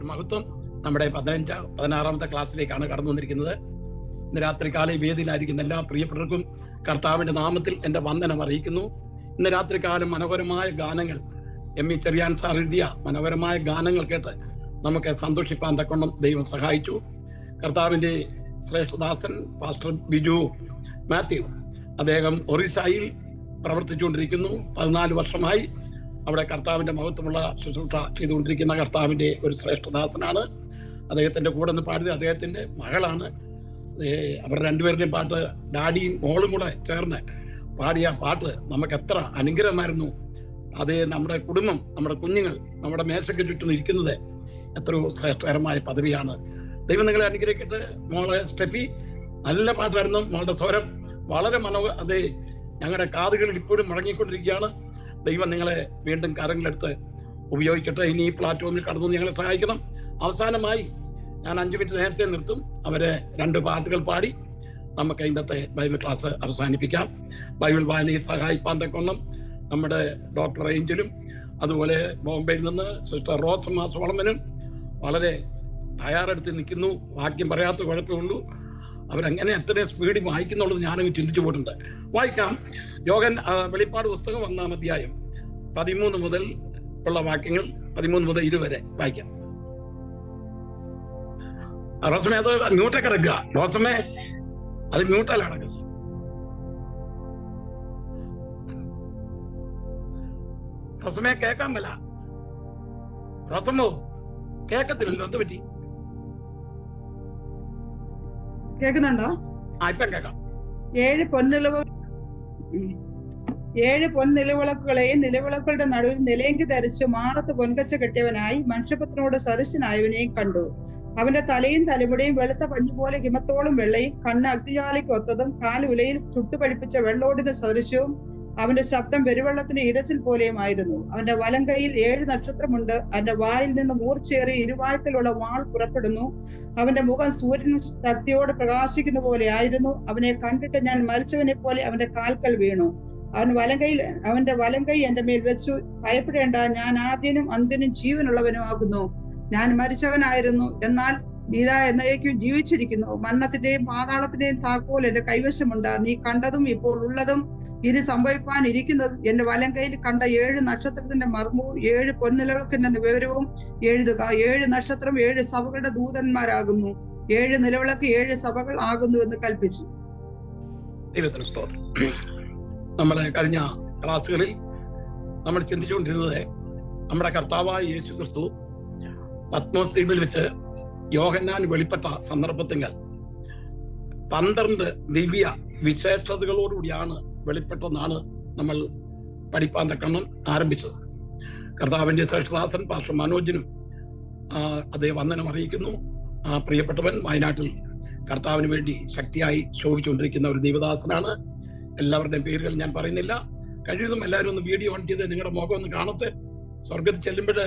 ദൈവത്തിന് മഹത്വം. നമ്മുടെ 16ാമത്തെ ക്ലാസ്സിലേക്കാണ് കടന്നു വന്നിരിക്കുന്നത്. ഇന്ന് രാത്രികാല വേദിയിലായിരിക്കുന്ന എല്ലാ പ്രിയപ്പെട്ടവർക്കും കർത്താവിന്റെ നാമത്തിൽ എൻ്റെ വന്ദനം അറിയിക്കുന്നു. ഇന്ന് രാത്രികാലം മനോഹരമായ ഗാനങ്ങൾ എം.ഇ. ചെറിയാൻ സാർ എഴുതിയ മനോഹരമായ ഗാനങ്ങൾ കേട്ട് നമുക്ക് സന്തോഷിപ്പാൻ തക്കവണ്ണം ദൈവം സഹായിച്ചു. കർത്താവിന്റെ ശ്രേഷ്ഠദാസൻ പാസ്റ്റർ ബിജു മാത്യു, അദ്ദേഹം ഒറീസയിൽ പ്രവർത്തിച്ചുകൊണ്ടിരിക്കുന്നു. 14 വർഷമായി അവിടെ കർത്താവിന്റെ മഹത്വമുള്ള ശുശ്രൂഷ ചെയ്തുകൊണ്ടിരിക്കുന്ന കർത്താവിന്റെ ഒരു ശ്രേഷ്ഠദാസനാണ്. അദ്ദേഹത്തിന്റെ കൂടെ നിന്ന് പാടിയത് അദ്ദേഹത്തിന്റെ മകളാണ്. അവരുടെ രണ്ടുപേരുടെയും പാട്ട് ഡാഡിയും മോളും കൂടെ ചേർന്ന് പാടിയ പാട്ട് നമുക്ക് എത്ര അനുഗ്രഹമായിരുന്നു. അത് നമ്മുടെ കുടുംബം, നമ്മുടെ കുഞ്ഞുങ്ങൾ നമ്മുടെ മേശയ്ക്ക് ചുറ്റും ഇരിക്കുന്നത് എത്രയോ ശ്രേഷ്ഠകരമായ പദവിയാണ്. ദൈവം നിങ്ങളെ അനുഗ്രഹിക്കട്ടെ. മോളെ സ്റ്റെഫി, നല്ല പാട്ടായിരുന്നു. മോളുടെ സ്വരം വളരെ അത് ഞങ്ങളുടെ കാതുകളിൽ ഇപ്പോഴും മുഴങ്ങിക്കൊണ്ടിരിക്കുകയാണ്. ദൈവം നിങ്ങളെ വീണ്ടും കരങ്ങളെടുത്ത് ഉപയോഗിക്കട്ടെ. ഇനി ഈ പ്ലാറ്റ്ഫോമിൽ കടന്നു ഞങ്ങളെ സഹായിക്കണം. അവസാനമായി ഞാൻ 5 മിനിറ്റ് നേരത്തെ നിർത്തും. അവരെ 2 പാട്ടുകൾ പാടി നമുക്ക് ഇന്നത്തെ ബൈബിൾ ക്ലാസ് അവസാനിപ്പിക്കാം. ബൈബിൾ വായനയിൽ സഹായിപ്പാൻ തക്കവണ്ണം നമ്മുടെ ഡോക്ടർ ഏഞ്ചലും അതുപോലെ ബോംബെയിൽ നിന്ന് സിസ്റ്റർ റോസമ്മ സോളമനും വളരെ തയ്യാറെടുത്ത് നിൽക്കുന്നു. വാക്യം പറയാത്ത കുഴപ്പമുള്ളൂ. അവരങ്ങനെ എത്രയും സ്പീഡിൽ വായിക്കുന്നുള്ളത് ഞാനങ്ങ് ചിന്തിച്ചു പോയിട്ടുണ്ട്. വായിക്കാം. വെളിപ്പാട് പുസ്തകം 1-ാം അധ്യായം 13 മുതൽ ഉള്ള വാക്യങ്ങൾ 13 മുതൽ 20 വരെ വായിക്കാം. റോസമേ, അത് മ്യൂട്ടെ കിടക്കുക. റോസമേ, അത് മ്യൂട്ടല്ല കിടക്കുന്നത്. റോസമേ, കേൾക്കാൻ മേല. റോസമ്മോ, കേൾക്കത്തില്ലല്ലോ, എന്ത് പറ്റി? കേൾക്കുന്നുണ്ടോ? ഇപ്പം കേൾക്കാം. 7 പൊൻനിലവിളക്കുകളെയും നിലവിളക്കുകളുടെ നടുവിൽ നിലയെങ്കി ധരിച്ച് മാറത്ത് പൊൻകച്ച കെട്ടിയവനായി മനുഷ്യപുത്രനോട് സദൃശനായവനെയും കണ്ടു. അവന്റെ തലയും തലമുടിയും വെളുത്ത പഞ്ഞുപോലെ ഹിമത്തോളം വെള്ളയും, കണ്ണ് അഗ്നിജ്വാലയ്ക്ക് ഒത്തതും, കാല് ഉലയിൽ ചുട്ടുപഴിപ്പിച്ച വെള്ളോടിന് സദൃശ്യവും, അവന്റെ ശബ്ദം പെരുവെള്ളത്തിന് ഇരച്ചിൽ പോലെയുമായിരുന്നു. അവന്റെ വലം കൈയിൽ 7 നക്ഷത്രമുണ്ട്. അവന്റെ വായിൽ നിന്ന് മൂർച്ചയേറിയ ഇരുവായ്ക്കലുള്ള വാൾ പുറപ്പെടുന്നു. അവന്റെ മുഖം സൂര്യൻ ശക്തിയോടെ പ്രകാശിക്കുന്ന പോലെ ആയിരുന്നു. അവനെ കണ്ടിട്ട് ഞാൻ മരിച്ചവനെ പോലെ അവന്റെ കാൽക്കൽ വീണു. അവന്റെ വലം കൈ എന്റെ മേൽ വെച്ചു. ഭയപ്പെടേണ്ട, ഞാൻ ആദ്യനും അന്ത്യനും ജീവനുള്ളവനും ആകുന്നു. ഞാൻ മരിച്ചവനായിരുന്നു, എന്നാൽ ഇതാ എന്നേക്കും ജീവിച്ചിരിക്കുന്നു. മരണത്തിന്റെയും പാതാളത്തിന്റെയും താക്കോൽ എന്റെ കൈവശമുണ്ട്. നീ കണ്ടതും ഇപ്പോൾ ഉള്ളതും ഇനി സംഭവിപ്പാൻ ഇരിക്കുന്നതും എന്റെ വലം കയ്യിൽ കണ്ട 7 നക്ഷത്രത്തിന്റെ മർമ്മവും 7 പൊൻനിലവിളക്കിന്റെ വിവരവും എഴുതുക. 7 നക്ഷത്രം 7 സഭകളുടെ ദൂതന്മാരാകുന്നു. 7 നിലവിളക്ക് 7 സഭകൾ ആകുന്നു എന്ന് കൽപ്പിച്ചു. ദൈവത്തിന് സ്തോത്രം. നമ്മളെ കഴിഞ്ഞ ക്ലാസ്സുകളിൽ നമ്മൾ ചിന്തിച്ചുകൊണ്ടിരുന്നത് നമ്മുടെ കർത്താവായ യേശു ക്രിസ്തു പത്മോസ് ദ്വീപിൽ വെച്ച് യോഹന്നാൻ വെളിപ്പെട്ട സന്ദർഭത്തിൽ 12 ദിവ്യ വിശേഷതകളോടുകൂടിയാണ് വെളിപ്പെട്ടെന്നാണ് നമ്മൾ പഠിപ്പാൻ തക്കണം ആരംഭിച്ചത്. കർത്താവിന്റെ ശ്രേഷ്ഠദാസൻ പാസ്റ്റർ മനോജിനും അതേ വന്ദനം അറിയിക്കുന്നു. പ്രിയപ്പെട്ടവൻ വയനാട്ടിൽ കർത്താവിന് വേണ്ടി ശക്തിയായി ശോഭിച്ചുകൊണ്ടിരിക്കുന്ന ഒരു ദൈവദാസനാണ്. എല്ലാവരുടെയും പേരുകൾ ഞാൻ പറയുന്നില്ല. കഴിയുന്നതും എല്ലാവരും ഒന്ന് വീഡിയോ ഓൺ ചെയ്ത് നിങ്ങളുടെ മുഖം ഒന്ന് കാണട്ടെ. സ്വർഗത്തിൽ ചെല്ലുമ്പോൾ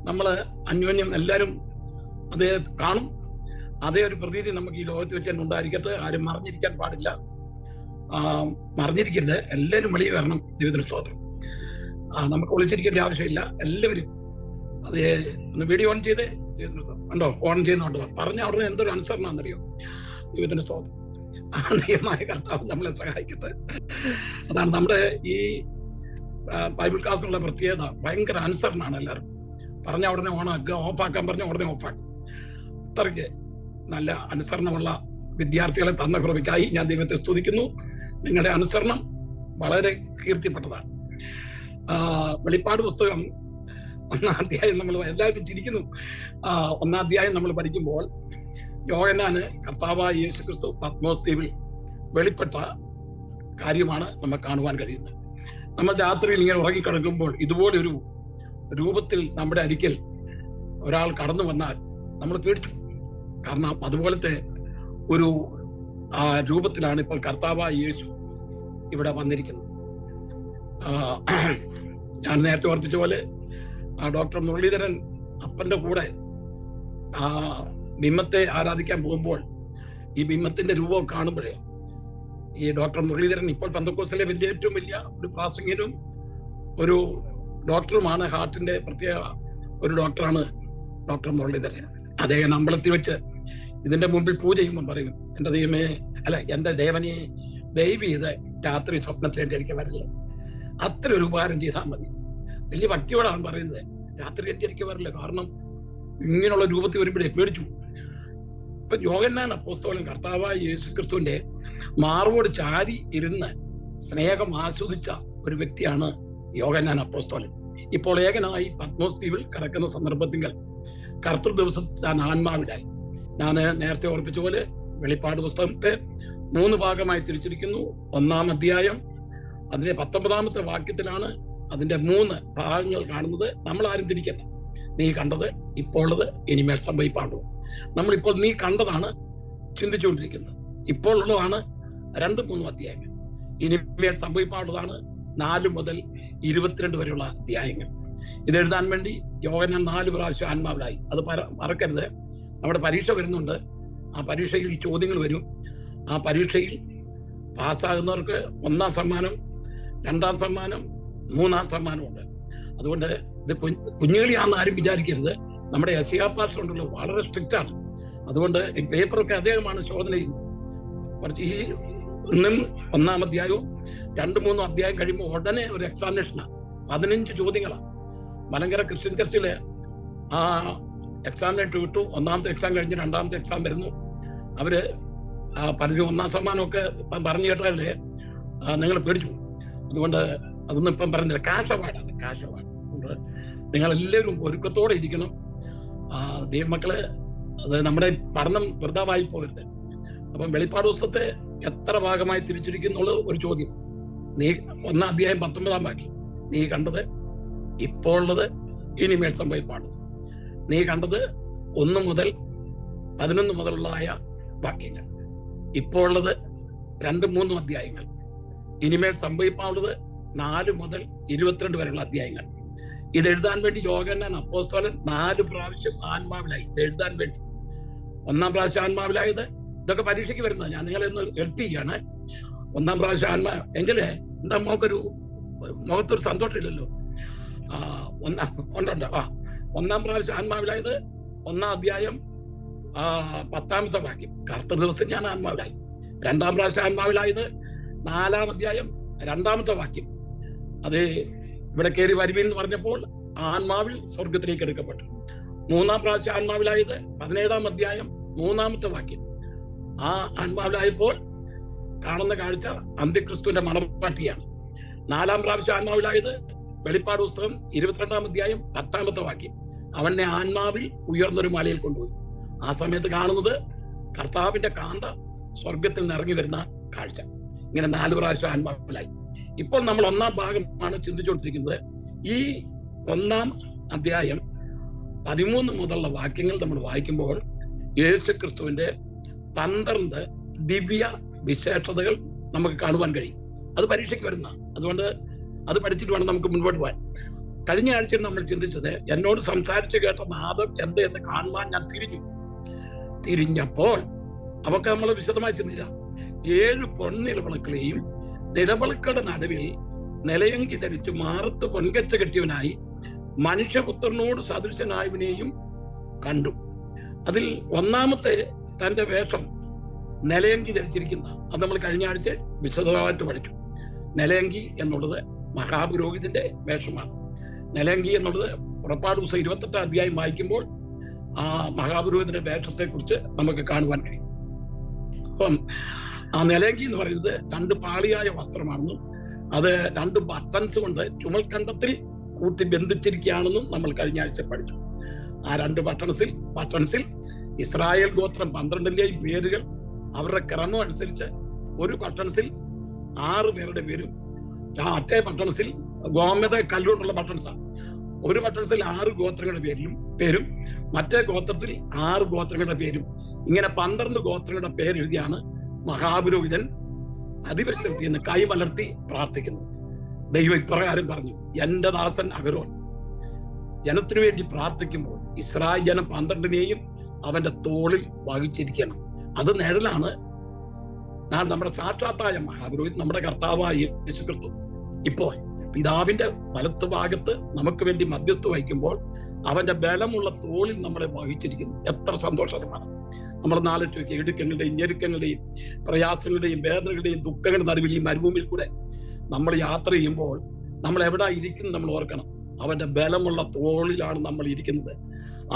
നമ്മൾ അന്യോന്യം എല്ലാവരും അതേ കാണും. അതേ ഒരു പ്രതീതി നമുക്ക് ഈ ലോകത്ത് വെച്ച് തന്നെ ഉണ്ടായിരിക്കട്ടെ. ആരും മറിഞ്ഞിരിക്കാൻ പാടില്ല, മറിഞ്ഞിരിക്കരുത്. എല്ലാവരും വെളിയിൽ വരണം. ദൈവത്തിന് സ്തോത്രം. നമുക്ക് ഒളിച്ചിരിക്കേണ്ട ആവശ്യമില്ല. എല്ലാവരും അതേ ഒന്ന് വീഡിയോ ഓൺ ചെയ്തേ. ദൈവത്തിന് സ്തോത്രം. ഉണ്ടോ? ഓൺ ചെയ്യുന്നുണ്ടോ? പറഞ്ഞ അവിടെ എന്തൊരു അനുസരണമാണെന്നറിയോ? ദൈവത്തിന് സ്തോത്രം. ദൈവമായ കർത്താവ് നമ്മളെ സഹായിക്കട്ടെ. അതാണ് നമ്മുടെ ഈ ബൈബിൾ ക്ലാസ്സിലുള്ള പ്രത്യേകത. ഭയങ്കര അനുസരണമാണ്. എല്ലാവരും പറഞ്ഞ ഉടനെ ഓണാക്കുക, ഓഫാക്കാൻ പറഞ്ഞ ഉടനെ ഓഫാക്കും. അത്രയ്ക്ക് നല്ല അനുസരണമുള്ള വിദ്യാർത്ഥികളെ തന്ന കൃപയ്ക്കായി ഞാൻ ദൈവത്തെ സ്തുതിക്കുന്നു. നിങ്ങളുടെ അനുസരണം വളരെ കീർത്തിപ്പെട്ടതാണ്. വെളിപ്പാട് പുസ്തകം 1-ാം അധ്യായം നമ്മൾ എല്ലാവരും ചിരിക്കുന്നു. 1-ാം അധ്യായം നമ്മൾ പഠിക്കുമ്പോൾ യോഹന്നാന് കർത്താവായ യേശു ക്രിസ്തു പത്മോസ് ദ്വീപിൽ വെളിപ്പെട്ട കാര്യമാണ് നമുക്ക് കാണുവാൻ കഴിയുന്നത്. നമ്മൾ രാത്രിയിൽ ഇങ്ങനെ ഉറങ്ങിക്കിടക്കുമ്പോൾ ഇതുപോലെ ഒരു രൂപത്തിൽ നമ്മുടെ അരികിൽ ഒരാൾ കടന്നു വന്നാൽ നമ്മൾ പേടിച്ചു. കാരണം അതുപോലത്തെ ഒരു രൂപത്തിലാണ് ഇപ്പോൾ കർത്താവായ യേശു ഇവിടെ വന്നിരിക്കുന്നത്. ഞാൻ നേരത്തെ ഓർപ്പിച്ച പോലെ ഡോക്ടർ മുരളീധരൻ അപ്പന്റെ കൂടെ ബിംബത്തെ ആരാധിക്കാൻ പോകുമ്പോൾ ഈ ബിംബത്തിന്റെ രൂപം കാണുമ്പോഴേ ഈ ഡോക്ടർ മുരളീധരൻ ഇപ്പോൾ പെന്തക്കോസ്തിലെ ഏറ്റവും വലിയ ഒരു പ്രാസംഗികനും ഒരു ഡോക്ടറുമാണ്. ഹാർട്ടിന്റെ പ്രത്യേക ഒരു ഡോക്ടറാണ് ഡോക്ടർ മുരളീധരൻ. അദ്ദേഹം അമ്പലത്തിൽ വെച്ച് ഇതിന്റെ മുമ്പിൽ പൂജ ചെയ്യുമ്പോൾ പറയും, എന്റെ ദൈവമേ, അല്ല എന്റെ ദേവനെ ദയവ് ചെയ്ത് രാത്രി സ്വപ്നത്തിൽ എനിക്ക് വരില്ല, അത്ര ഒരു ഉപകാരം ചെയ്താൽ മതി. വലിയ ഭക്തിയോടാണ് പറയുന്നത്, രാത്രി എനിക്ക് വരില്ല, കാരണം ഇങ്ങനെയുള്ള രൂപത്തിൽ വരുമ്പോഴേ പേടിച്ചു. ഇപ്പൊ യോഹന്നാൻ അപ്പോസ്തലൻ കർത്താവായ യേശുക്രിസ്തുവിന്റെ മാർവോട് ചാരി ഇരുന്ന് സ്നേഹം ആസ്വദിച്ച ഒരു വ്യക്തിയാണ് യോഹന്നാൻ അപ്പോസ്തലൻ. ഇപ്പോൾ ഏകനായി പത്മോസ് ദ്വീപിൽ കിടക്കുന്ന സന്ദർഭത്തിൽ കർത്തൃ ദിവസത്തിൽ താൻ ആത്മാവിലായി. ഞാൻ നേരത്തെ ഓർപ്പിച്ച പോലെ വെളിപ്പാട് പുസ്തകത്തെ 3 ഭാഗമായി തിരിച്ചിരിക്കുന്നു. 1-ാം അധ്യായം അതിന്റെ 19-ാമത്തെ വാക്യത്തിലാണ് അതിന്റെ 3 ഭാഗങ്ങൾ കാണുന്നത്. നമ്മൾ ആരും തിരിക്കണ്ട. നീ കണ്ടത്, ഇപ്പോൾ ഉള്ളത്, ഇനിമേൽ സംഭവിപ്പാണ്ടു. നമ്മളിപ്പോൾ നീ കണ്ടതാണ് ചിന്തിച്ചുകൊണ്ടിരിക്കുന്നത്. ഇപ്പോൾ ഉള്ളതാണ് 2-3 അധ്യായങ്ങൾ. ഇനിമേൽ സംഭവിപ്പാനുള്ളതാണ് 4 മുതൽ 22 വരെയുള്ള അധ്യായങ്ങൾ. ഇതെഴുതാൻ വേണ്ടി യോഹന്നാൻ 4 പ്രാവശ്യം ആത്മാവിലായി. അത് മറക്കരുത്. നമ്മുടെ പരീക്ഷ വരുന്നുണ്ട്. ആ പരീക്ഷയിൽ ഈ ചോദ്യങ്ങൾ വരും. ആ പരീക്ഷയിൽ പാസ്സാകുന്നവർക്ക് 1-ാം സമ്മാനം, 2-ാം സമ്മാനം, 3-ാം സമ്മാനമുണ്ട്. അതുകൊണ്ട് ഇത് കുഞ്ഞുകളിയാണെന്ന് ആരും വിചാരിക്കരുത്. നമ്മുടെ SCA പാസ്റ്റർ ഉണ്ടല്ലോ, വളരെ സ്ട്രിക്റ്റ് ആണ്. അതുകൊണ്ട് ഈ പേപ്പറൊക്കെ അദ്ദേഹമാണ് ശോധന ചെയ്യുന്നത്. കുറച്ച് ഈ 1-ാം അധ്യായവും 2-3 അധ്യായം കഴിയുമ്പോൾ ഉടനെ ഒരു എക്സാമിനേഷനാണ്. 15 ചോദ്യങ്ങളാണ്. മലങ്കര ക്രിസ്ത്യൻ ചർച്ചില് ആ എക്സാമിനേഷൻ വിട്ടു. 1-ാമത്തെ എക്സാം കഴിഞ്ഞ് 2-ാമത്തെ എക്സാം വരുന്നു. അവര് പലരും 1-ാം സമ്മാനമൊക്കെ പറഞ്ഞു കേട്ടാലേ നിങ്ങൾ പേടിച്ചു. അതുകൊണ്ട് അതൊന്നും ഇപ്പം പറഞ്ഞില്ല. കാശ് അവാർഡാണ്, കാശ് അവാർഡ്. അതുകൊണ്ട് നിങ്ങളെല്ലാവരും ഒരുക്കത്തോടെ ഇരിക്കണം. ദൈവമക്കള്, അത് നമ്മുടെ പഠനം വൃഥാവായി പോകരുത്. അപ്പം വെളിപ്പാട് പുസ്തകത്തെ എത്ര ഭാഗമായി തിരിച്ചിരിക്കുന്നുള്ള ഒരു ചോദ്യം. നീ 1-ാം അധ്യായം 19-ാം വാക്യം, നീ കണ്ടത്, ഇപ്പോൾ ഉള്ളത്, ഇനിമേൽ സംഭവിപ്പാണ്. നീ കണ്ടത് 1 മുതൽ 11 മുതലുള്ളതായ വാക്യങ്ങൾ, ഇപ്പോൾ ഉള്ളത് 2-3 അധ്യായങ്ങൾ, ഇനിമേൽ സംഭവിപ്പാനുള്ളത് 4 മുതൽ 22 വരെയുള്ള അധ്യായങ്ങൾ. ഇത് എഴുതാൻ വേണ്ടി യോഹന്നാൻ അപ്പോസ്തലൻ 4 പ്രാവശ്യം ആത്മാവിലായി. ഇത് എഴുതാൻ വേണ്ടി 1-ാം പ്രാവശ്യം ആത്മാവിലായത്. ഇതൊക്കെ പരീക്ഷയ്ക്ക് വരുന്നത്. ഞാൻ നിങ്ങളെ ഒന്ന് ഹെൽപ്പ് ചെയ്യാണ്. 1-ാം പ്രാവശ്യം എങ്കിലേ എന്താ മുഖത്തൊരു സന്തോഷമില്ലല്ലോ. ഉണ്ട്. 1-ാം പ്രാവശ്യം ആത്മാവിലായത് 1-ാം അധ്യായം 10-ാമത്തെ വാക്യം, കർത്തൃ ദിവസം ഞാൻ ആത്മാവിലായി. 2-ാം പ്രാവശ്യം ആത്മാവിലായത് 4-ാം അധ്യായം 2-ാമത്തെ വാക്യം, അത് ഇവിടെ കയറി വരുവീൻ എന്ന് പറഞ്ഞപ്പോൾ ആത്മാവിൽ സ്വർഗത്തിലേക്ക് എടുക്കപ്പെട്ടു. 3-ാം പ്രാവശ്യം ആത്മാവിലായത് 17-ാം അധ്യായം 3-ാമത്തെ വാക്യം. ആ ആത്മാവിലായപ്പോൾ കാണുന്ന കാഴ്ച അന്ത്യക്രിസ്തുവിന്റെ മണവാട്ടിയാണ്. 4-ാം പ്രാവശ്യം ആത്മാവിലായത് വെളിപ്പാട് പുസ്തകം 22-ാം അധ്യായം 10-ാമത്തെ വാക്യം. അവനെ ആത്മാവിൽ ഉയർന്നൊരു മലയിൽ കൊണ്ടുപോയി. ആ സമയത്ത് കാണുന്നത് കർത്താവിന്റെ കാന്ത സ്വർഗത്തിൽ നിന്ന് ഇറങ്ങി വരുന്ന കാഴ്ച. ഇങ്ങനെ 4 പ്രാവശ്യം ആത്മാവിലായി. ഇപ്പോൾ നമ്മൾ 1-ാം ഭാഗമാണ് ചിന്തിച്ചുകൊണ്ടിരിക്കുന്നത്. ഈ 1-ാം അധ്യായം 13 മുതലുള്ള വാക്യങ്ങൾ നമ്മൾ വായിക്കുമ്പോൾ യേശുക്രിസ്തുവിന്റെ 12 ദിവ്യ വിശേഷതകൾ നമുക്ക് കാണുവാൻ കഴിയും. അത് പരീക്ഷയ്ക്ക് വരുന്ന, അതുകൊണ്ട് അത് പഠിച്ചിട്ട് വേണം നമുക്ക് മുൻപോട്ട് പോകാൻ. കഴിഞ്ഞ ആഴ്ചയിൽ നമ്മൾ ചിന്തിച്ചത്, എന്നോട് സംസാരിച്ച് കേട്ട നാദം എന്ത് എന്ന് കാണുവാൻ ഞാൻ തിരിഞ്ഞപ്പോൾ അവർക്ക് നമ്മൾ വിശദമായി ചിന്തിച്ച 7 പൊൻനിലവിളക്കുകളെയും നിലവിളക്കുകളുടെ നടുവിൽ നിലയങ്കി ധരിച്ച് മാറത്ത് പൊൻകച്ച കെട്ടിയവനായി മനുഷ്യപുത്രനോട് സദൃശനായവനെയും കണ്ടു. അതിൽ 1-ാമത്തെ തന്റെ വേഷം നിലയങ്കി ധരിച്ചിരിക്കുന്ന, അത് നമ്മൾ കഴിഞ്ഞ ആഴ്ച വിശദമായിട്ട് പഠിച്ചു. നിലയങ്കി എന്നുള്ളത് മഹാപുരോഹിതന്റെ വേഷമാണ്. നിലയങ്കി എന്നുള്ളത് പുറപ്പാട് പുസ്തകം 28-ാം അധ്യായം വായിക്കുമ്പോൾ ആ മഹാപുരോഹിതന്റെ വേഷത്തെ കുറിച്ച് നമുക്ക് കാണുവാൻ കഴിയും. അപ്പം ആ നിലയങ്കി എന്ന് പറയുന്നത് 2 പാളിയായ വസ്ത്രമാണെന്നും അത് 2 ബട്ടൺസ് കൊണ്ട് ചുമൽക്കണ്ടത്തിൽ കൂട്ടി ബന്ധിച്ചിരിക്കുകയാണെന്നും നമ്മൾ കഴിഞ്ഞ ആഴ്ച പഠിച്ചു. ആ 2 ബട്ടൺസിൽ ഇസ്രായേൽ ഗോത്രം 12ന്റെയും പേരുകൾ അവരുടെ ക്രമം അനുസരിച്ച്, ഒരു ബട്ടൺസിൽ 6 പേരുടെ പേരും, മറ്റേ ബട്ടൺസിൽ ഗോമത കല്ലുകൊണ്ടുള്ള ബട്ടൺസാണ്. ഒരു ബട്ടൺസിൽ 6 ഗോത്രങ്ങളുടെ പേരും മറ്റേ ഗോത്രത്തിൽ 6 ഗോത്രങ്ങളുടെ പേരും, ഇങ്ങനെ 12 ഗോത്രങ്ങളുടെ പേരെഴുതിയാണ് മഹാപുരോഹിതൻ അതിപരിശക്തി എന്ന് കൈമലർത്തി പ്രാർത്ഥിക്കുന്നത്. ദൈവം ഇപ്രകാരം പറഞ്ഞു, എന്റെ ദാസൻ അഹരോൻ ജനത്തിനു വേണ്ടി പ്രാർത്ഥിക്കുമ്പോൾ ഇസ്രായേൽ ജനം 12നെയും അവന്റെ തോളിൽ വഹിച്ചിരിക്കണം. അത് നിഴലാണ് നമ്മുടെ സാക്ഷാത്തായ മഹാപുരോഹിതൻ, നമ്മുടെ കർത്താവായ യേശുക്രിസ്തു. ഇപ്പോൾ പിതാവിന്റെ വലത്ത് ഭാഗത്ത് നമുക്ക് വേണ്ടി മധ്യസ്ഥ വഹിക്കുമ്പോൾ അവന്റെ ബലമുള്ള തോളിൽ നമ്മളെ വഹിച്ചിരിക്കുന്നു. എത്ര സന്തോഷകരമാണ്. നമ്മൾ നാളെ ഇടുക്കങ്ങളുടെയും ഞെരുക്കങ്ങളുടെയും പ്രയാസങ്ങളുടെയും വേദനകളുടെയും ദുഃഖങ്ങളുടെ നടുവിൽ ഈ മരുഭൂമിയിൽ കൂടെ നമ്മൾ യാത്ര ചെയ്യുമ്പോൾ നമ്മൾ എവിടെ ഇരിക്കുന്നു നമ്മൾ ഓർക്കണം. അവന്റെ ബലമുള്ള തോളിലാണ് നമ്മൾ ഇരിക്കുന്നത്.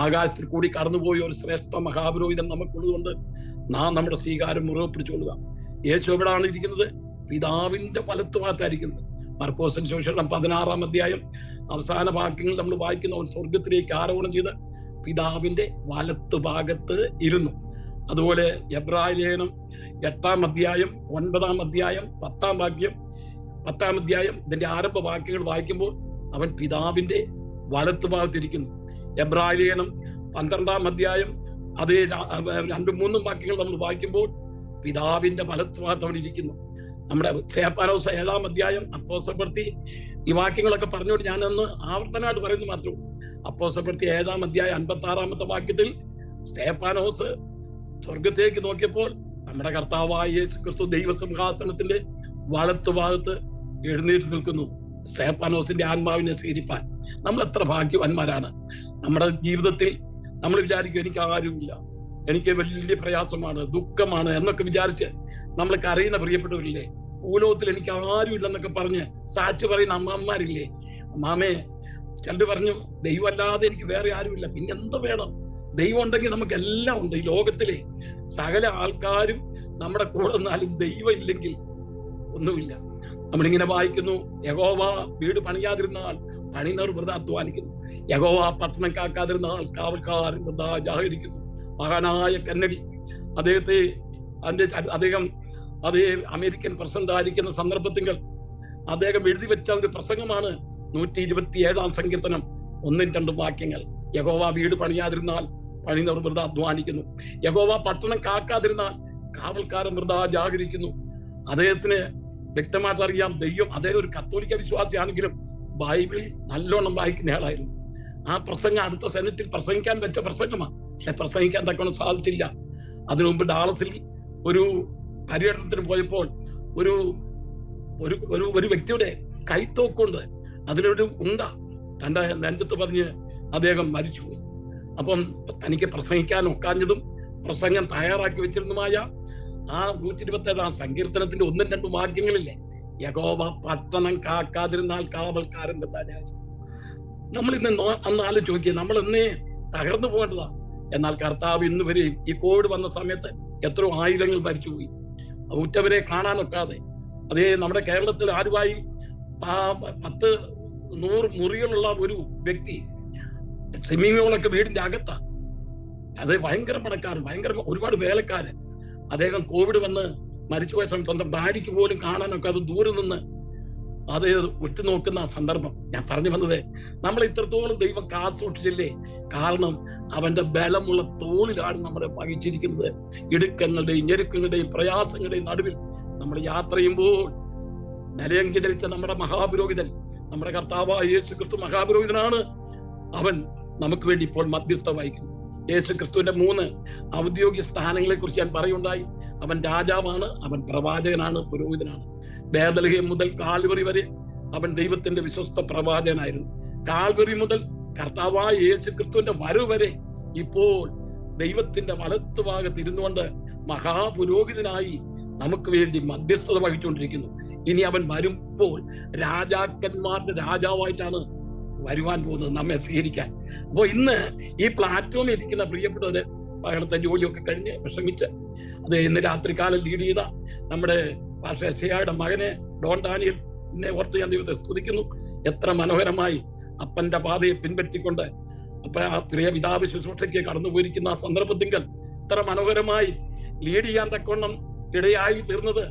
ആകാശത്തിൽ കൂടി കടന്നുപോയ ഒരു ശ്രേഷ്ഠ മഹാപുരോഹിതൻ നമുക്കുള്ളതുകൊണ്ട് നാം നമ്മുടെ സ്വീകാരം മുറുകെ പിടിച്ചുകൊള്ളുക. യേശു എവിടെയാണ് ഇരിക്കുന്നത്? പിതാവിന്റെ വലത്തുഭാഗത്തായിരിക്കുന്നത്. മർക്കോസിന്റെ സുവിശേഷം 16-ാം അധ്യായം അവസാന വാക്യങ്ങൾ നമ്മൾ വായിക്കുന്ന അവൻ സ്വർഗത്തിലേക്ക് ആരോഹണം ചെയ്ത് പിതാവിന്റെ വലത്ത് ഭാഗത്ത് ഇരുന്നു. അതുപോലെ എബ്രായ ലേഖനം 8-ാം അധ്യായം 9-ാം അധ്യായം 10-ാം വാക്യം 10-ാം അധ്യായം ഇതിന്റെ ആരംഭ വാക്യങ്ങൾ വായിക്കുമ്പോൾ അവൻ പിതാവിന്റെ വലത്ത് ഭാഗത്തിരിക്കുന്നു. എബ്രായ ലേഖനം 12-ാം അധ്യായം അതേ 2-3 വാക്യങ്ങൾ നമ്മൾ വായിക്കുമ്പോൾ പിതാവിന്റെ വലത്ത് ഭാഗത്ത് അവൻ ഇരിക്കുന്നു. നമ്മുടെ സ്തേഫാനോസ് 7-ാം അധ്യായം അപ്പോസ്തലപ്രവൃത്തി ഈ വാക്യങ്ങളൊക്കെ പറഞ്ഞുകൊണ്ട് ഞാനൊന്ന് ആവർത്തനമായിട്ട് പറയുന്നു മാത്രം. അപ്പോസ്തലപ്രവൃത്തി 7-ാം അധ്യായം 56-ാമത്തെ വാക്യത്തിൽ സ്തേഫാനോസ് സ്വർഗത്തേക്ക് നോക്കിയപ്പോൾ നമ്മുടെ കർത്താവായ യേശു ക്രിസ്തു ദൈവസിംഹാസനത്തിന്റെ വലത്തുഭാഗത്ത് എഴുന്നേറ്റ് നിൽക്കുന്നു. സ്തേഫാനോസിന്റെ ആത്മാവിനെ സ്വീകരിപ്പാൻ നമ്മൾ എത്ര ഭാഗ്യവാന്മാരാണ്. നമ്മുടെ ജീവിതത്തിൽ നമ്മൾ വിചാരിക്കും എനിക്ക് ആരുമില്ല, എനിക്ക് വലിയ പ്രയാസമാണ്, ദുഃഖമാണ് എന്നൊക്കെ വിചാരിച്ച് നമ്മൾ കരയുന്ന പ്രിയപ്പെട്ടവരില്ലേ? ഭൂലോകത്തിൽ എനിക്ക് ആരുമില്ലെന്നൊക്കെ പറഞ്ഞ് സാക്ഷി പറയുന്ന അമ്മമാരില്ലേ? മാമേ, ചിലത് പറഞ്ഞു ദൈവമല്ലാതെ എനിക്ക് വേറെ ആരുമില്ല, പിന്നെ എന്ത് വേണം? ദൈവം ഉണ്ടെങ്കിൽ നമുക്ക് എല്ലാം ഉണ്ട്. ഈ ലോകത്തിലെ സകല ആൾക്കാരും നമ്മുടെ കൂടെ നിന്നാലും ദൈവം ഇല്ലെങ്കിൽ ഒന്നുമില്ല. നമ്മളിങ്ങനെ വായിക്കുന്നു, യഹോവ വീട് പണിയാതിരുന്നാൽ പണിനർ വൃഥാ അധ്വാനിക്കുന്നു, യഹോവ പട്ടണം കാക്കാതിരുന്നാൽ കാവൽക്കാരൻ വൃഥാ ജാഗരിക്കുന്നു. മഹാനായ കന്നഡി അദ്ദേഹം അതേ അമേരിക്കൻ പ്രസിഡന്റ് ആയിരിക്കുന്ന സന്ദർഭത്തിൽ അദ്ദേഹം എഴുതി വെച്ച ഒരു പ്രസംഗമാണ് 127-ാം സങ്കീർത്തനം 1-2 വാക്യങ്ങൾ. യഹോവ വീട് പണിയാതിരുന്നാൽ പണിനർ വൃഥാ അധ്വാനിക്കുന്നു, യഹോവ പട്ടണം കാക്കാതിരുന്നാൽ കാവൽക്കാരൻ വൃഥാ ജാഗരിക്കുന്നു. അദ്ദേഹത്തിന് വ്യക്തമായിട്ട് അറിയാം ദൈവം. അദ്ദേഹം ഒരു കത്തോലിക്ക വിശ്വാസിയാണെങ്കിലും ബൈബിൾ നല്ലോണം വായിക്കുന്ന ആളായിരുന്നു. ആ പ്രസംഗം അടുത്ത സെനറ്റിൽ പ്രസംഗിക്കാൻ വെച്ച പ്രസംഗമാണ്. പക്ഷെ പ്രസംഗിക്കാൻ തക്കവണ്ണം സാധിച്ചില്ല. അതിനു മുമ്പ് ഡാളസിൽ ഒരു പര്യടനത്തിന് പോയപ്പോൾ ഒരു ഒരു ഒരു വ്യക്തിയുടെ കൈത്തോക്കുണ്ട്, അതിലൊരു ഉണ്ട തന്റെ നെഞ്ചത്ത് പറഞ്ഞ് അദ്ദേഹം മരിച്ചുപോയി. അപ്പം തനിക്ക് പ്രസംഗിക്കാൻ ഒക്കാഞ്ഞതും പ്രസംഗം തയ്യാറാക്കി വെച്ചിരുന്നതുമായ ആ 127-ാം സങ്കീർത്തനത്തിന്റെ 1-2 വാക്യങ്ങളില്ലേ, യഹോവ പട്ടണം കാക്കാതിരുന്നാൽ കാവൽക്കാരൻ വൃഥാജാഗരിക്കുന്നു. നമ്മൾ ഇന്ന് അന്ന് ആലോചിച്ച് നോക്കിയേ, നമ്മൾ ഇന്നേ തകർന്നു പോകേണ്ടതാ. എന്നാൽ കർത്താവ് ഇന്ന് വരെയും ഈ കോവിഡ് വന്ന സമയത്ത് എത്രയോ ആയിരങ്ങൾ മരിച്ചുപോയി, ഉറ്റവരെ കാണാനൊക്കാതെ. അതേ നമ്മുടെ കേരളത്തിൽ ആരുമായി 10-100 മുറികളുള്ള ഒരു വ്യക്തി സ്വിമ്മിംഗ് പൂളൊക്കെ വീടിന്റെ അകത്താ. അത് ഭയങ്കര പണക്കാരൻ, ഭയങ്കര ഒരുപാട് വേലക്കാരൻ. അദ്ദേഹം കോവിഡ് വന്ന് മരിച്ചുപോയ സമയത്ത് സ്വന്തം ഭാര്യയ്ക്ക് പോലും കാണാനൊക്കെ അത് ദൂരെ നിന്ന് അത് ഉറ്റുനോക്കുന്ന ആ സന്ദർഭം. ഞാൻ പറഞ്ഞു വന്നത്, നമ്മൾ ഇത്രത്തോളം ദൈവം കാസൂക്ഷിച്ചില്ലേ? കാരണം അവന്റെ ബലമുള്ള തോളിലാണ് നമ്മളെ വഹിച്ചിരിക്കുന്നത്. ഇടുക്കങ്ങളുടെയും ഞെരുക്കങ്ങളുടെയും പ്രയാസങ്ങളുടെയും നടുവിൽ നമ്മൾ യാത്ര ചെയ്യുമ്പോൾ നിലയങ്കി ധരിച്ച നമ്മുടെ മഹാപുരോഹിതൻ, നമ്മുടെ കർത്താവായ യേശു ക്രിസ്തു മഹാപുരോഹിതനാണ്. അവൻ നമുക്ക് വേണ്ടി ഇപ്പോൾ മധ്യസ്ഥ വഹിക്കുന്നു. യേശു ക്രിസ്തുവിന്റെ 3 ഔദ്യോഗിക സ്ഥാനങ്ങളെ കുറിച്ച് ഞാൻ പറയുണ്ടായി. അവൻ രാജാവാണ്, അവൻ പ്രവാചകനാണ്, പുരോഹിതനാണ്. ബേത്ലഹേം മുതൽ കാൽവറി വരെ അവൻ ദൈവത്തിന്റെ വിശ്വസ്ത പ്രവാചകനായിരുന്നു. കാൽവറി മുതൽ കർത്താവായ യേശു ക്രിസ്തുവിന്റെ വരവ് വരെ ഇപ്പോൾ ദൈവത്തിന്റെ വലത്തുഭാഗത്ത് ഇരുന്നുകൊണ്ട് മഹാപുരോഹിതനായി നമുക്ക് വേണ്ടി മധ്യസ്ഥത വഹിച്ചുകൊണ്ടിരിക്കുന്നു. ഇനി അവൻ വരുമ്പോൾ രാജാക്കന്മാരുടെ രാജാവായിട്ടാണ് വരുവാൻ പോകുന്നത്, നമ്മെ സ്വീകരിക്കാൻ. അപ്പോൾ ഇന്ന് ഈ പ്ലാറ്റ്ഫോമിൽ ഇരിക്കുന്ന പ്രിയപ്പെട്ടവര് പകലത്തെ ജോലിയൊക്കെ കഴിഞ്ഞ് വിഷമിച്ച് അത് ഇന്ന് രാത്രികാലം ലീഡ് ചെയ്ത നമ്മുടെ പാസ്റ്റർ എസ്ഐയുടെ മകനെ ഡോൺ ഡാനിയലിനെ ഓർത്ത് ഞാൻ ദൈവത്തെ സ്തുതിക്കുന്നു. എത്ര മനോഹരമായി അപ്പന്റെ പാതയെ പിൻപറ്റിക്കൊണ്ട് അപ്പൊ ആ പ്രിയ പിതാവ് ശുശ്രൂഷയ്ക്ക് കടന്നുപോയിരിക്കുന്ന ആ സന്ദർഭത്തിങ്കൽ ഇത്ര മനോഹരമായി ലീഡ് ചെയ്യാൻ തക്കവണ്ണം ഇടയായി തീർന്നത്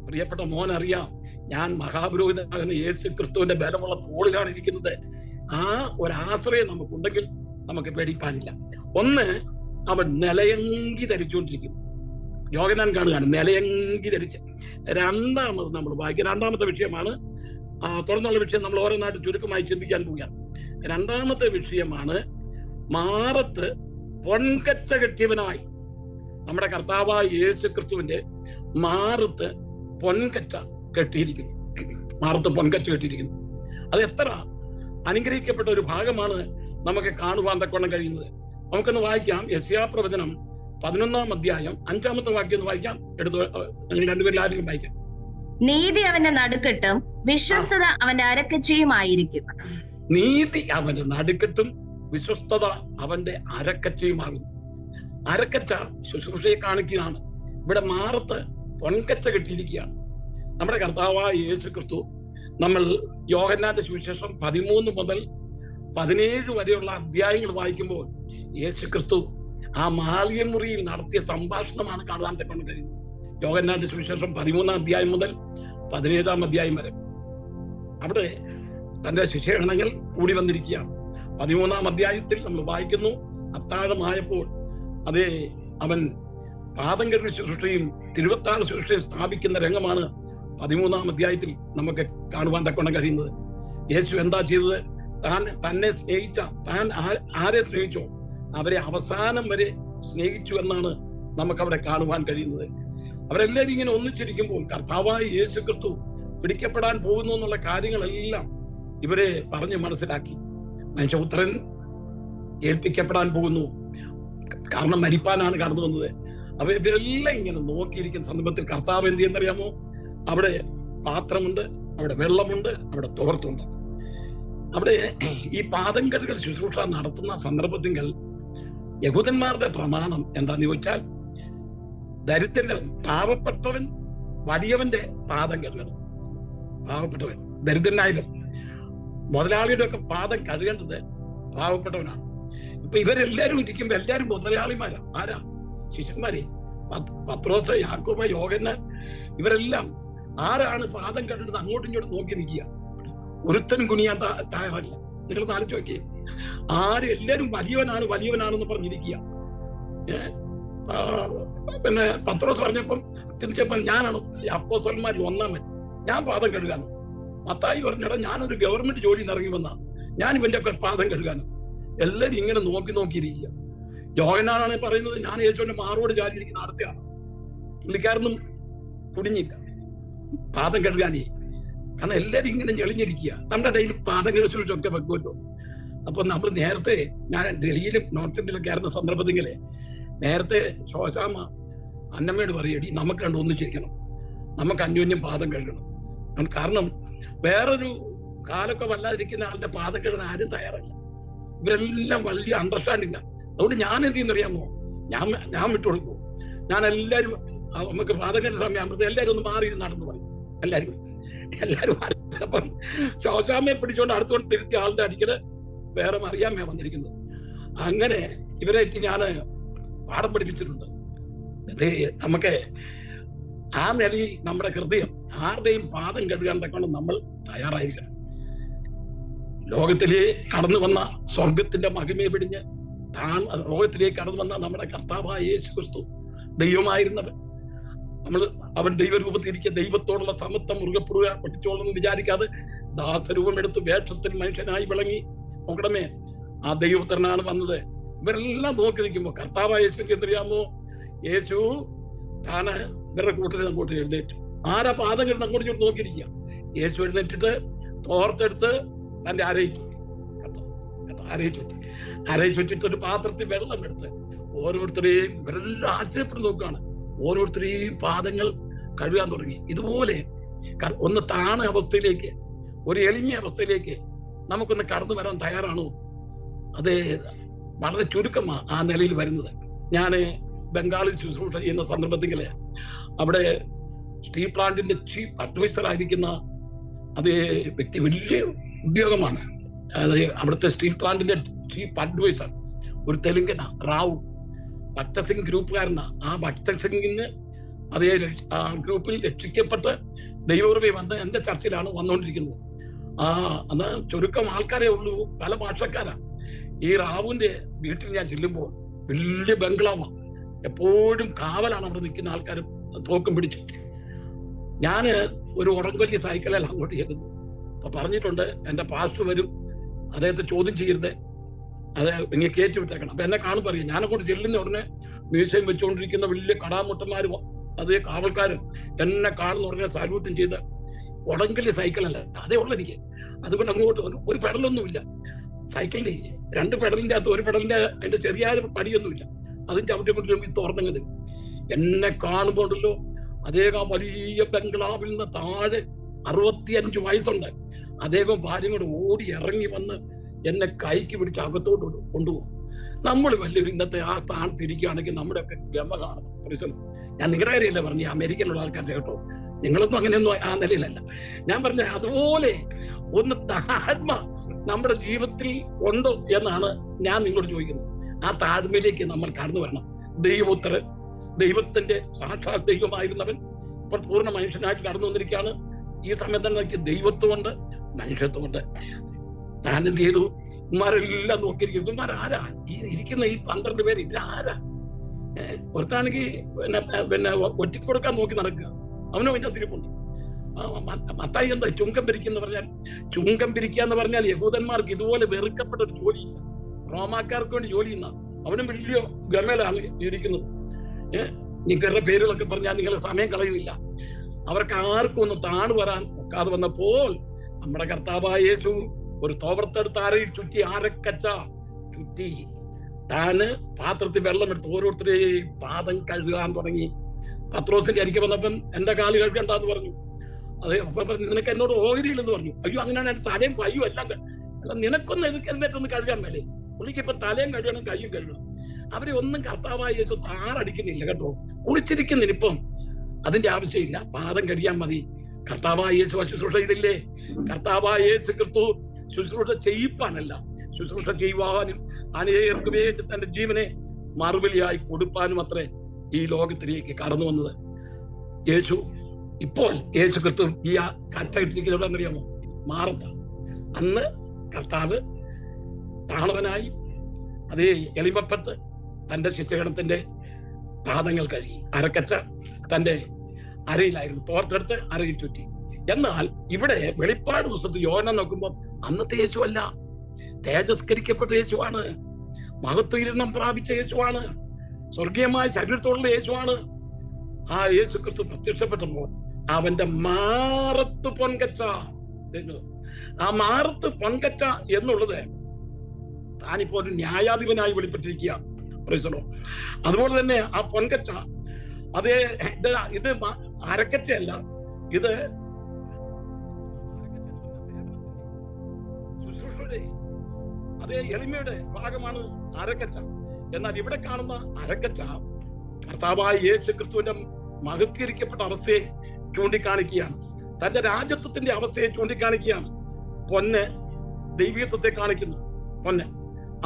പ്രിയപ്പെട്ട മോൻ അറിയാം. ഞാൻ മഹാപുരോഹിതനാകുന്ന യേശു ക്രിസ്തുവിന്റെ ബലമുള്ള തോളിലാണ് ഇരിക്കുന്നത്. ആ ഒരാശ്രയം നമുക്കുണ്ടെങ്കിൽ നമുക്ക് പേടിപ്പാനില്ല. ഒന്ന്, അവൻ നിലയങ്കി ധരിച്ചുകൊണ്ടിരിക്കുന്നു. യോഹന്നാൻ കാണുകയാണ് നിലയങ്കി ധരിച്ച്. രണ്ടാമത് നമ്മൾ വായിക്കുക, രണ്ടാമത്തെ വിഷയമാണ്. തുടർന്നുള്ള വിഷയം നമ്മൾ ഓരോന്നായിട്ട് ചുരുക്കമായി ചിന്തിക്കാൻ പോവുകയാണ്. രണ്ടാമത്തെ വിഷയമാണ് മാറത്ത് പൊൻകച്ച കെട്ടിയവനായി. നമ്മുടെ കർത്താവായ യേശു ക്രിസ്തുവിന്റെ മാറത്ത് പൊൻകച്ച കെട്ടിയിരിക്കുന്നു. മാറത്ത് പൊൻകച്ച കെട്ടിയിരിക്കുന്നു. അത് എത്ര അനുഗ്രഹിക്കപ്പെട്ട ഒരു ഭാഗമാണ് നമുക്ക് കാണുവാൻ തക്കവണ്ണം കഴിയുന്നത്. നമുക്കൊന്ന് വായിക്കാം. യെശയ്യാ പ്രവചനം 11-ാം അധ്യായം 5-ാമത്തെ വാക്യം ഒന്ന് വായിക്കാം. നിങ്ങൾ രണ്ടുപേരും ആരെങ്കിലും വായിക്കാം. നീതി അവന്റെ നടുക്കെട്ടും വിശ്വസ്തത അവന്റെ അരക്കച്ചയുമായിരിക്കും. നീതി അവന്റെ നടുക്കെട്ടും വിശ്വസ്തത അവന്റെ അരക്കച്ചയുമാകുന്നു. അരക്കച്ച ശുശ്രൂഷയെ കാണിക്കുകയാണ്. ഇവിടെ മാറത്ത് പൊൻകച്ച കെട്ടിയിരിക്കുകയാണ്. നമ്മുടെ കർത്താവായ യേശു ക്രിസ്തു, നമ്മൾ യോഹന്നാന്റെ സുവിശേഷം 13 മുതൽ 17 വരെയുള്ള അധ്യായങ്ങൾ വായിക്കുമ്പോൾ യേശു ക്രിസ്തു ആ മാളിക മുറിയിൽ നടത്തിയ സംഭാഷണമാണ് കാണുവാൻ തക്കൊണ്ട് കഴിയുന്നത്. യോഹന്നാന്റെ സുവിശേഷം 13-ാം അധ്യായം മുതൽ 17-ാം അധ്യായം വരെ അവിടെ തന്റെ ശിഷ്യഗണങ്ങൾ കൂടി വന്നിരിക്കുകയാണ്. 13-ാം അധ്യായത്തിൽ നമ്മൾ വായിക്കുന്നു, അത്താഴമായപ്പോൾ അതേ അവൻ പാദം കഴുകി ശുശ്രൂഷയും തിരുവത്താഴ ശുശ്രൂഷയും സ്ഥാപിക്കുന്ന രംഗമാണ് 13-ാം അധ്യായത്തിൽ നമുക്ക് കാണുവാൻ തക്കൊണ്ട് കഴിയുന്നത്. യേശു എന്താ ചെയ്തത്? തന്നെ സ്നേഹിച്ച, താൻ ആരെ സ്നേഹിച്ചോ അവരെ അവസാനം വരെ സ്നേഹിച്ചു എന്നാണ് നമുക്കവിടെ കാണുവാൻ കഴിയുന്നത്. അവരെല്ലാവരും ഇങ്ങനെ ഒന്നിച്ചിരിക്കുമ്പോൾ കർത്താവായ യേശു ക്രിസ്തു പിടിക്കപ്പെടാൻ പോകുന്നു എന്നുള്ള കാര്യങ്ങളെല്ലാം ഇവരെ പറഞ്ഞ് മനസ്സിലാക്കി. മനുഷ്യപുത്രൻ ഏൽപ്പിക്കപ്പെടാൻ പോകുന്നു, കാരണം മരിപ്പാനാണ് കടന്നു വന്നത്. അവ ഇവരെല്ലാം ഇങ്ങനെ നോക്കിയിരിക്കുന്ന സന്ദർഭത്തിൽ കർത്താവ് എന്ത് ചെയ്യുന്നറിയാമോ? അവിടെ പാത്രമുണ്ട്, അവിടെ വെള്ളമുണ്ട്, അവിടെ തോർത്തുണ്ട്. അവിടെ ഈ പാദം കഴുകൽ ശുശ്രൂഷ നടത്തുന്ന സന്ദർഭത്തിൽ യഹൂദന്മാരുടെ പ്രമാണം എന്താന്ന് ചോദിച്ചാൽ, ദരിദ്രൻ, പാവപ്പെട്ടവൻ വലിയവന്റെ പാദം കഴുകണം. പാവപ്പെട്ടവൻ, ദരിദ്രനായവൻ, മുതലാളിയുടെ ഒക്കെ പാദം കഴുകേണ്ടത് പാവപ്പെട്ടവനാണ്. ഇപ്പൊ ഇവരെല്ലാരും ഇരിക്കുമ്പോ എല്ലാരും മുതലാളിമാരാ. ആരാ? ശിഷ്യന്മാരെ. പത്രോസ്, യാക്കോബ്, യോഹന്നാൻ, ഇവരെല്ലാം ആരാണ് പാദം കഴുകുന്നത് അങ്ങോട്ടും ഇങ്ങോട്ടും നോക്കി നിൽക്കുക. ഒരുത്തനും കുനിയാൻ തയ്യാറല്ല. നിങ്ങൾ ആലോചിച്ച് നോക്കിയേ. എല്ലാരും വലിയവനാണെന്ന് പറഞ്ഞിരിക്കുക. പിന്നെ പത്രോസ് പറഞ്ഞപ്പം ചിന്തിച്ചപ്പോൾ ഞാനാണ് അപ്പോസ്തലന്മാരിൽ ഒന്നാമൻ, ഞാൻ പാദം കഴുകാനും. മത്തായി പറഞ്ഞടാ, ഞാനൊരു ഗവൺമെന്റ് ജോലി ഇറങ്ങി വന്നാ, ഞാൻ ഇവന്റെ ഒക്കെ പാദം കഴുകാനും. എല്ലാരും ഇങ്ങനെ നോക്കിയിരിക്കുക. യോഹന്നാനാണ് പറയുന്നത്, ഞാൻ യേശുവിന്റെ മാറോട് ചാരിയിരിക്കുന്ന അടുത്തയാണ്. പുള്ളിക്കാരൊന്നും കുടിഞ്ഞില്ല പാദം കഴുകാനേ. കാരണം എല്ലാരും ഇങ്ങനെ ഞെളിഞ്ഞിരിക്കുക. നമ്മുടെ ഡെയിലി പാദം കഴുകിച്ചൊക്കെ വെക്കുമല്ലോ. അപ്പൊ നമ്മൾ നേരത്തെ, ഞാൻ ഡൽഹിയിലും നോർത്ത് ഇന്ത്യയിലൊക്കെ ആയിരുന്ന സന്ദർഭത്തിൽ നേരത്തെ ശോശാമ്മ അന്നമ്മയോട് പറയടി, നമുക്ക് കണ്ട് ഒന്നിച്ചിരിക്കണം, നമുക്ക് അന്യോന്യം പാദം കഴുകണം. കാരണം വേറൊരു കാലൊക്കെ വല്ലാതിരിക്കുന്ന ആളുടെ പാദം കഴുകാൻ ആരും തയ്യാറല്ല. ഇവരെല്ലാം വലിയ അണ്ടർസ്റ്റാൻഡില്ല. അതുകൊണ്ട് ഞാൻ എന്ത് ചെയ്യുന്നറിയാമോ? ഞാൻ വിട്ടുകൊടുക്കും. ഞാൻ എല്ലാവരും നമുക്ക് പാദം കഴുകുന്ന സമയമാകുമ്പോൾ എല്ലാവരും ഒന്ന് മാറി നടന്നു പറയും. എല്ലാവരും അപ്പം ശോശാമ്മയെ പിടിച്ചുകൊണ്ട് അടുത്തുകൊണ്ട് ഇരുത്തിയ ആളുടെ അടിക്കല് വേറെ മറിയാമ്മ വന്നിരിക്കുന്നത്. അങ്ങനെ ഇവരായിട്ട് ഞാൻ പാഠം പഠിപ്പിച്ചിട്ടുണ്ട്. അത് നമുക്ക് ആ നിലയിൽ നമ്മുടെ ഹൃദയം ആരുടെയും പാദം കഴുകാൻ തക്കണം നമ്മൾ തയ്യാറായിരിക്കണം. ലോകത്തിലേക്ക് കടന്നു വന്ന സ്വർഗത്തിന്റെ മഹിമയെ പിടിഞ്ഞ് ലോകത്തിലേക്ക് കടന്നു വന്ന നമ്മുടെ കർത്താവായ യേശു ക്രിസ്തു ദൈവമായിരുന്നവൻ. അവൻ ദൈവരൂപത്തിരിക്കുക, ദൈവത്തോടുള്ള സമത്വം മുറുകെ പഠിച്ചോളെന്ന് വിചാരിക്കാതെ ദാസരൂപം എടുത്ത് വേഷത്തിൽ മനുഷ്യനായി വിളങ്ങി. നോക്കണമേ, ആ ദൈവപുത്രനാണ് വന്നത്. ഇവരെല്ലാം നോക്കി നിൽക്കുമ്പോ കർത്താവായ യേശുക്ക് എന്തറിയാമോ? യേശു താന് ഇവരുടെ കൂട്ടത്തിൽ അങ്ങോട്ട് എഴുന്നേറ്റു. ആരാ പാദം കിടന്ന് അങ്ങോട്ട് ഇങ്ങോട്ട് നോക്കിയിരിക്കുക. യേശു എഴുന്നേറ്റിട്ട് തോർത്തെടുത്ത് തന്റെ അരയിൽ ചുറ്റി. അരയിൽ ചുറ്റിട്ട് ഒരു പാത്രത്തിൽ വെള്ളം എടുത്ത് ഓരോരുത്തരെയും ഇവരെല്ലാം ആശ്ചര്യപ്പെട്ട് നോക്കുകയാണ്. ഓരോരുത്തരെയും പാദങ്ങൾ കഴുകാൻ തുടങ്ങി. ഇതുപോലെ ഒന്ന് താണ അവസ്ഥയിലേക്ക്, ഒരു എളിമ അവസ്ഥയിലേക്ക് നമുക്കൊന്ന് കടന്നു വരാൻ തയ്യാറാണോ? അത് വളരെ ചുരുക്കമാണ് ആ നിലയിൽ വരുന്നത്. ഞാൻ ബംഗാളിൽ ശുശ്രൂഷ ചെയ്യുന്ന സന്ദർഭത്തിൽ അവിടെ സ്റ്റീൽ പ്ലാന്റിന്റെ ചീഫ് അഡ്വൈസർ ആയിരിക്കുന്ന അതേ വ്യക്തി, വലിയ ഉദ്യോഗമാണ്. അതായത് അവിടുത്തെ സ്റ്റീൽ പ്ലാന്റിന്റെ ചീഫ് അഡ്വൈസർ ഒരു തെലുങ്കനാ, റാവു. ഭക്ത സിംഗ് ഗ്രൂപ്പുകാരനാ. ആ ഭക്ത സിംഗിന് അതേ ആ ഗ്രൂപ്പിൽ രക്ഷിക്കപ്പെട്ട് ദൈവകൃപയിൽ വന്ന് എന്റെ ചർച്ചിലാണ് വന്നുകൊണ്ടിരിക്കുന്നത്. അന്ന് ചുരുക്കം ആൾക്കാരേ ഉള്ളൂ, പല ഭാഷക്കാരാ. ഈ റാവുവിന്റെ വീട്ടിൽ ഞാൻ ചെല്ലുമ്പോൾ വലിയ ബംഗ്ലാവാണ്, എപ്പോഴും കാവലാണ് അവിടെ നിൽക്കുന്ന ആൾക്കാർ തോക്കും പിടിച്ചു. ഞാന് ഒരു ഉടങ്കൊല്ലി സൈക്കിളിൽ അങ്ങോട്ട് ചെല്ലുന്നു. അപ്പൊ പറഞ്ഞിട്ടുണ്ട്, എന്റെ പാസ്റ്റർ വരും, അദ്ദേഹത്തെ ചോദ്യം ചെയ്യരുത്, അത് ഇങ്ങനെ കയറ്റി വിട്ടേക്കണം. അപ്പൊ എന്നെ കാണും പറയും. ഞാനങ്ങോട്ട് ചെല്ലുന്ന ഉടനെ മ്യൂസിയം വെച്ചുകൊണ്ടിരിക്കുന്ന വലിയ കടാമുട്ടന്മാരും അതേ കാവൽക്കാരും എന്നെ കാണുന്ന ഉടനെ സാലൂട്ടും ചെയ്ത്, ഉടങ്കലി സൈക്കിളല്ല, അതേ ഉള്ളൂ എനിക്ക്. അതുകൊണ്ട് അങ്ങോട്ട് ഒരു പെടലൊന്നുമില്ല. സൈക്കിളിന്റെ 2 പെഡലിന്റെ അകത്ത് 1 പെഡലിന്റെ അതിന്റെ ചെറിയ പടിയൊന്നുമില്ല, അതിന്റെ അവിടെ കൊണ്ടും ഈ തുറന്നത് എന്നെ കാണുമ്പോണ്ടല്ലോ അദ്ദേഹം വലിയ ബംഗ്ലാവിൽ നിന്ന് താഴെ 65 വയസ്സുണ്ട്. അദ്ദേഹം ഭാര്യയും കൂടെ ഓടി ഇറങ്ങി വന്ന് എന്നെ കൈക്ക് പിടിച്ച് അകത്തോട്ട് കൊണ്ടുപോകും. നമ്മൾ വലിയൊരു ഇന്നത്തെ ആ സ്ഥാനത്ത് ഇരിക്കുകയാണെങ്കിൽ നമ്മുടെയൊക്കെ ഗമ കാണണം. പരിശ്രമം ഞാൻ നിങ്ങളുടെ കാര്യമല്ല പറഞ്ഞു, അമേരിക്കയിലുള്ള ആൾക്കാരുടെ കേട്ടോ, നിങ്ങളൊന്നും അങ്ങനെയൊന്നും ആ നിലയിലല്ല ഞാൻ പറഞ്ഞ. അതുപോലെ ഒന്ന് താഴ്മ നമ്മുടെ ജീവിതത്തിൽ ഉണ്ടോ എന്നാണ് ഞാൻ നിങ്ങളോട് ചോദിക്കുന്നത്. ആ താഴ്മയിലേക്ക് നമ്മൾ കടന്നു വരണം. ദൈവോത്തരൻ, ദൈവത്തിന്റെ സാക്ഷാത് ദൈവമായിരുന്നവൻ ഇപ്പോൾ പൂർണ്ണ മനുഷ്യനായിട്ട് കടന്നു വന്നിരിക്കുകയാണ്. ഈ സമയത്ത് തന്നെ ദൈവത്വമുണ്ട്, മനുഷ്യത്വമുണ്ട്. താൻ എന്ത് ചെയ്തു? ഇവന്മാരെല്ലാം നോക്കിയിരിക്കും. ഇവന്മാരാരാ ഈ ഇരിക്കുന്ന ഈ 12 പേര്? ഇവരാരാ? ഒരുത്താണെങ്കിൽ പിന്നെ ഒറ്റിക്കൊടുക്കാൻ നോക്കി നടക്കുക, അവനും അതിൻ്റെ തിരിപ്പുണ്ട്. മത്തായി എന്താ ചുങ്കം പിരിക്കുന്ന പറഞ്ഞാൽ? ചുങ്കം പിരിക്കുക എന്ന് പറഞ്ഞാൽ യഹൂദന്മാർക്ക് ഇതുപോലെ വെറുക്കപ്പെട്ട ഒരു ജോലിയില്ല, റോമാക്കാർക്ക് വേണ്ടി ജോലി ചെയ്യുന്ന. അവനും വലിയ ഗമയിലാണ് ഇരിക്കുന്നത്. നിങ്ങളുടെ പേരുകളൊക്കെ പറഞ്ഞാൽ നിങ്ങൾ സമയം കളയുന്നില്ല. അവർക്ക് ആർക്കും ഒന്ന് താണു വരാൻ ഒക്കാതെ വന്നപ്പോൾ നമ്മുടെ കർത്താവായ യേശു ഒരു തോവർത്തെടുത്ത് ആരയിൽ ചുറ്റി, ആരക്കച്ച ചുറ്റി. താന് പാത്രത്തിൽ വെള്ളമെടുത്ത് ഓരോരുത്തരെയും പാദം കഴുകാൻ തുടങ്ങി. പത്രോസിന്റെ അരികെ വന്നപ്പം എന്റെ കാല് കഴുകണ്ടെന്ന് പറഞ്ഞു. അത് അപ്പൊ പറഞ്ഞു, നിനക്ക് എന്നോട് ഓഹരിയില്ലെന്ന് പറഞ്ഞു. അയ്യോ, അങ്ങനെയാണ് എന്റെ തലയും കയ്യും എല്ലാം. അല്ല, നിനക്കൊന്ന് എന്നിട്ടൊന്ന് കഴുകാൻ മേലേ? പുള്ളിക്ക് ഇപ്പൊ തലയും കഴുകണം, കയ്യും കഴുകണം. അവരെ ഒന്നും കർത്താവായ യേശു താറടിക്കുന്നില്ല കേട്ടോ. കുളിച്ചിരിക്കുന്നിപ്പം അതിന്റെ ആവശ്യമില്ല, പാദം കഴിയാൻ മതി. കർത്താവായ യേശു ശുശ്രൂഷ ചെയ്തില്ലേ? കർത്താവായ യേശു ക്രിസ്തു ശുശ്രൂഷ ചെയ്യിപ്പാനല്ല, ശുശ്രൂഷ ചെയ്യുവാനും അനേകർക്ക് വേണ്ടി തന്റെ ജീവനെ മറുപടിയായി കൊടുപ്പാനും അത്രേ ഈ ലോകത്തിലേക്ക് കടന്നു വന്നത് യേശു. ഇപ്പോൾ യേശു ക്രിസ്തു ഈ കരച്ചിരിക്കുന്നത് എവിടെയെന്നറിയാമോ? മാറത്ത. അന്ന് കർത്താവ് താളവനായി അതേ എളിമപ്പെട്ട് തന്റെ ശിഷ്യഗണത്തിന്റെ പാദങ്ങൾ കഴുകി. അരക്കച്ച തന്റെ അരയിലായിരുന്നു, തോർത്തെടുത്ത് അരയിൽ ചുറ്റി. എന്നാൽ ഇവിടെ വെളിപ്പാട് പുസ്തകത്തിൽ യോഹന്നാൻ നോക്കുമ്പോൾ അന്നത്തെ യേശു അല്ല, തേജസ്കരിക്കപ്പെട്ട യേശുവാണ്, മഹത്വീരണം പ്രാപിച്ച യേശുവാണ്, സ്വർഗീയമായ ശരീരത്തോടുള്ള യേശുവാണ്. ആ യേശു ക്രിസ്തു പ്രത്യക്ഷപ്പെട്ടപ്പോൾ അവന്റെ മാറത്ത് പൊൻകച്ച, ആ മാറത്ത് പൊൻകച്ച എന്നുള്ളത് താനിപ്പോ ഒരു ന്യായാധിപനായി വെളിപ്പെട്ടിരിക്കുകയാണ്. അതുപോലെ തന്നെ ആ പൊൻകച്ച അതേ ഇത് അരക്കച്ചയല്ല, ഇത് ശുശ്രൂഷയുടെ അതേ എളിമയുടെ ഭാഗമാണ് അരക്കച്ച. എന്നാൽ ഇവിടെ കാണുന്ന അരക്കച്ച കർത്താവായ യേശു ക്രിസ്തുവിന്റെ മഹത്കരിക്കപ്പെട്ട അവസ്ഥയെ ചൂണ്ടിക്കാണിക്കുകയാണ്, തന്റെ രാജ്യത്വത്തിന്റെ അവസ്ഥയെ ചൂണ്ടിക്കാണിക്കുകയാണ്. പൊന്ന് ദൈവീയത്വത്തെ കാണിക്കുന്നു, പൊന്ന്.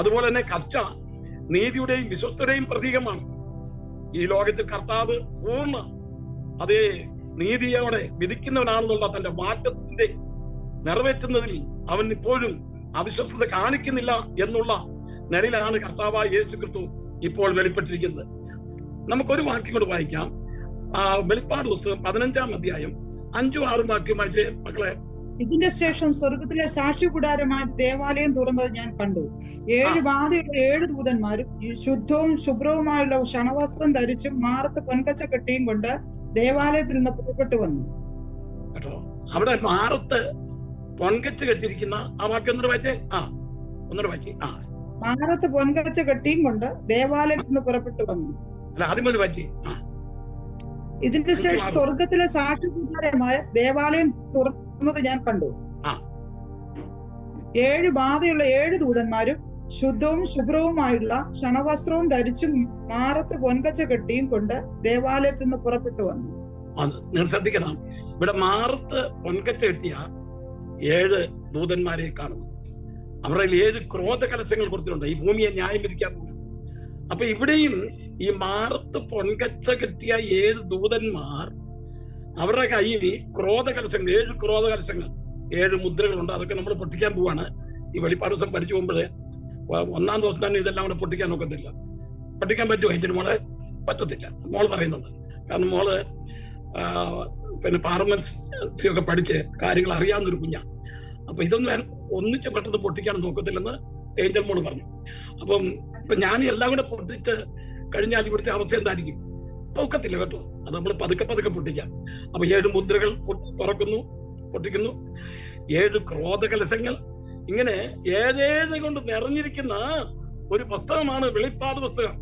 അതുപോലെ തന്നെ കച്ച നീതിയുടെയും വിശ്വസ്തയുടെയും പ്രതീകമാണ്. ഈ ലോകത്തിൽ കർത്താവ് പൂർണ്ണ അതേ നീതിയോടെ വിധിക്കുന്നവനാണെന്നുള്ള തന്റെ വാഗ്ദത്തത്തിന്റെ നിറവേറ്റുന്നതിൽ അവൻ ഇപ്പോഴും അവിശ്വസ്തത കാണിക്കുന്നില്ല എന്നുള്ള നിലയിലാണ് കർത്താവായ യേശു ക്രിസ്തു ഇപ്പോൾ വെളിപ്പെട്ടിരിക്കുന്നത്. നമുക്കൊരു വാക്യം കൂടെ വായിക്കാം. വെളിപ്പാട് പുസ്തകം 15-ാം അധ്യായം 5-6 വാക്യം വായിച്ചേ മക്കളെ. ഇതിന്റെ ശേഷം സ്വർഗത്തിലെ സാക്ഷി കൂടാരമായ ദേവാലയം തുറന്നത് ഞാൻ കണ്ടു. 7 ബാധയുള്ള 7 ദൂതന്മാരും ശുദ്ധവും ശുഭ്രവുമായുള്ള ക്ഷണവസ്ത്രം ധരിച്ചും മാറത്ത് പൊൻകച്ച കെട്ടിയും കൊണ്ട് ദേവാലയത്തിൽ നിന്ന് പുറപ്പെട്ടു വന്നു. കേട്ടോ, അവിടെ മാറത്ത് പൊൻകച്ച കെട്ടിയിരിക്കുന്ന ആ വാക്യം ഒന്നര വായിച്ചേ. ഒന്നര വായിച്ചേ. മാറത്ത് പൊൻകച്ച കെട്ടിയും കൊണ്ട് ദേവാലയത്തിൽ നിന്ന് പുറപ്പെട്ടു വന്നു. അല്ല, ആദ്യം മുതൽ വായിച്ചേ. ഇതിന്റെ ശേഷം സ്വർഗത്തിലെ സാക്ഷി കൂടാരമായ ദേവാലയം തുറന്നത് ഞാൻ കണ്ടു. 7 ബാധയുള്ള 7 ദൂതന്മാരും ശുദ്ധവും ശുഭ്രവുമായുള്ള ക്ഷണവസ്ത്രവും ധരിച്ചും മാറത്ത് പൊൻകച്ച കെട്ടിയും കൊണ്ട് ദേവാലയത്തിൽ നിന്ന് പുറപ്പെട്ടു വന്നു. നിങ്ങൾ ശ്രദ്ധിക്കണം, ഇവിടെ മാറത്ത് പൊൻകച്ച കെട്ടിയ 7 ദൂതന്മാരെ കാണുന്നു. അവരുടെ 7 ക്രോധ കലശങ്ങൾ കൊടുത്തിട്ടുണ്ട്, ഈ ഭൂമിയെ ന്യായം വിധിക്കാൻ പോകും. അപ്പൊ ഇവിടെയും ഈ മാറത്ത് പൊൻകച്ച കെട്ടിയ 7 ദൂതന്മാർ, അവരുടെ കയ്യിൽ ക്രോധ കലശങ്ങൾ, 7 ക്രോധ കലശങ്ങൾ, 7 മുദ്രകളുണ്ട്. അതൊക്കെ നമ്മൾ പൊട്ടിക്കാൻ പോവാണ്. ഈ വെളിപ്പാട് ദിവസം പഠിച്ചു പോകുമ്പോഴേ 1-ാം ദിവസം തന്നെ ഇതെല്ലാം കൂടെ പൊട്ടിക്കാൻ ഒക്കത്തില്ല. പൊട്ടിക്കാൻ പറ്റുമോ? ഇതിന് മോളെ പറ്റത്തില്ല, മോള് പറയുന്നുണ്ട്. കാരണം മോള് പിന്നെ പാർലമെന്റ് ഒക്കെ പഠിച്ച് കാര്യങ്ങൾ അറിയാവുന്നൊരു കുഞ്ഞാണ്. അപ്പൊ ഇതൊന്നും ഒന്നിച്ച് പെട്ടെന്ന് പൊട്ടിക്കാൻ നോക്കത്തില്ലെന്ന് ഏഞ്ചൽ മോള് പറഞ്ഞു. അപ്പം ഇപ്പൊ ഞാൻ എല്ലാം കൂടെ പൊട്ടിച്ച് കഴിഞ്ഞാൽ ഇവിടുത്തെ അവസ്ഥ എന്തായിരിക്കും? പൊക്കത്തില്ല കേട്ടോ. അത് നമ്മൾ പതുക്കെ പതുക്കെ പൊട്ടിക്കാം. അപ്പൊ 7 മുദ്രകൾ തുറക്കുന്നു, പൊട്ടിക്കുന്നു. 7 ക്രോധ കലശങ്ങൾ, ഇങ്ങനെ ഏതേത് കൊണ്ട് നിറഞ്ഞിരിക്കുന്ന ഒരു പുസ്തകമാണ് വെളിപ്പാട് പുസ്തകം.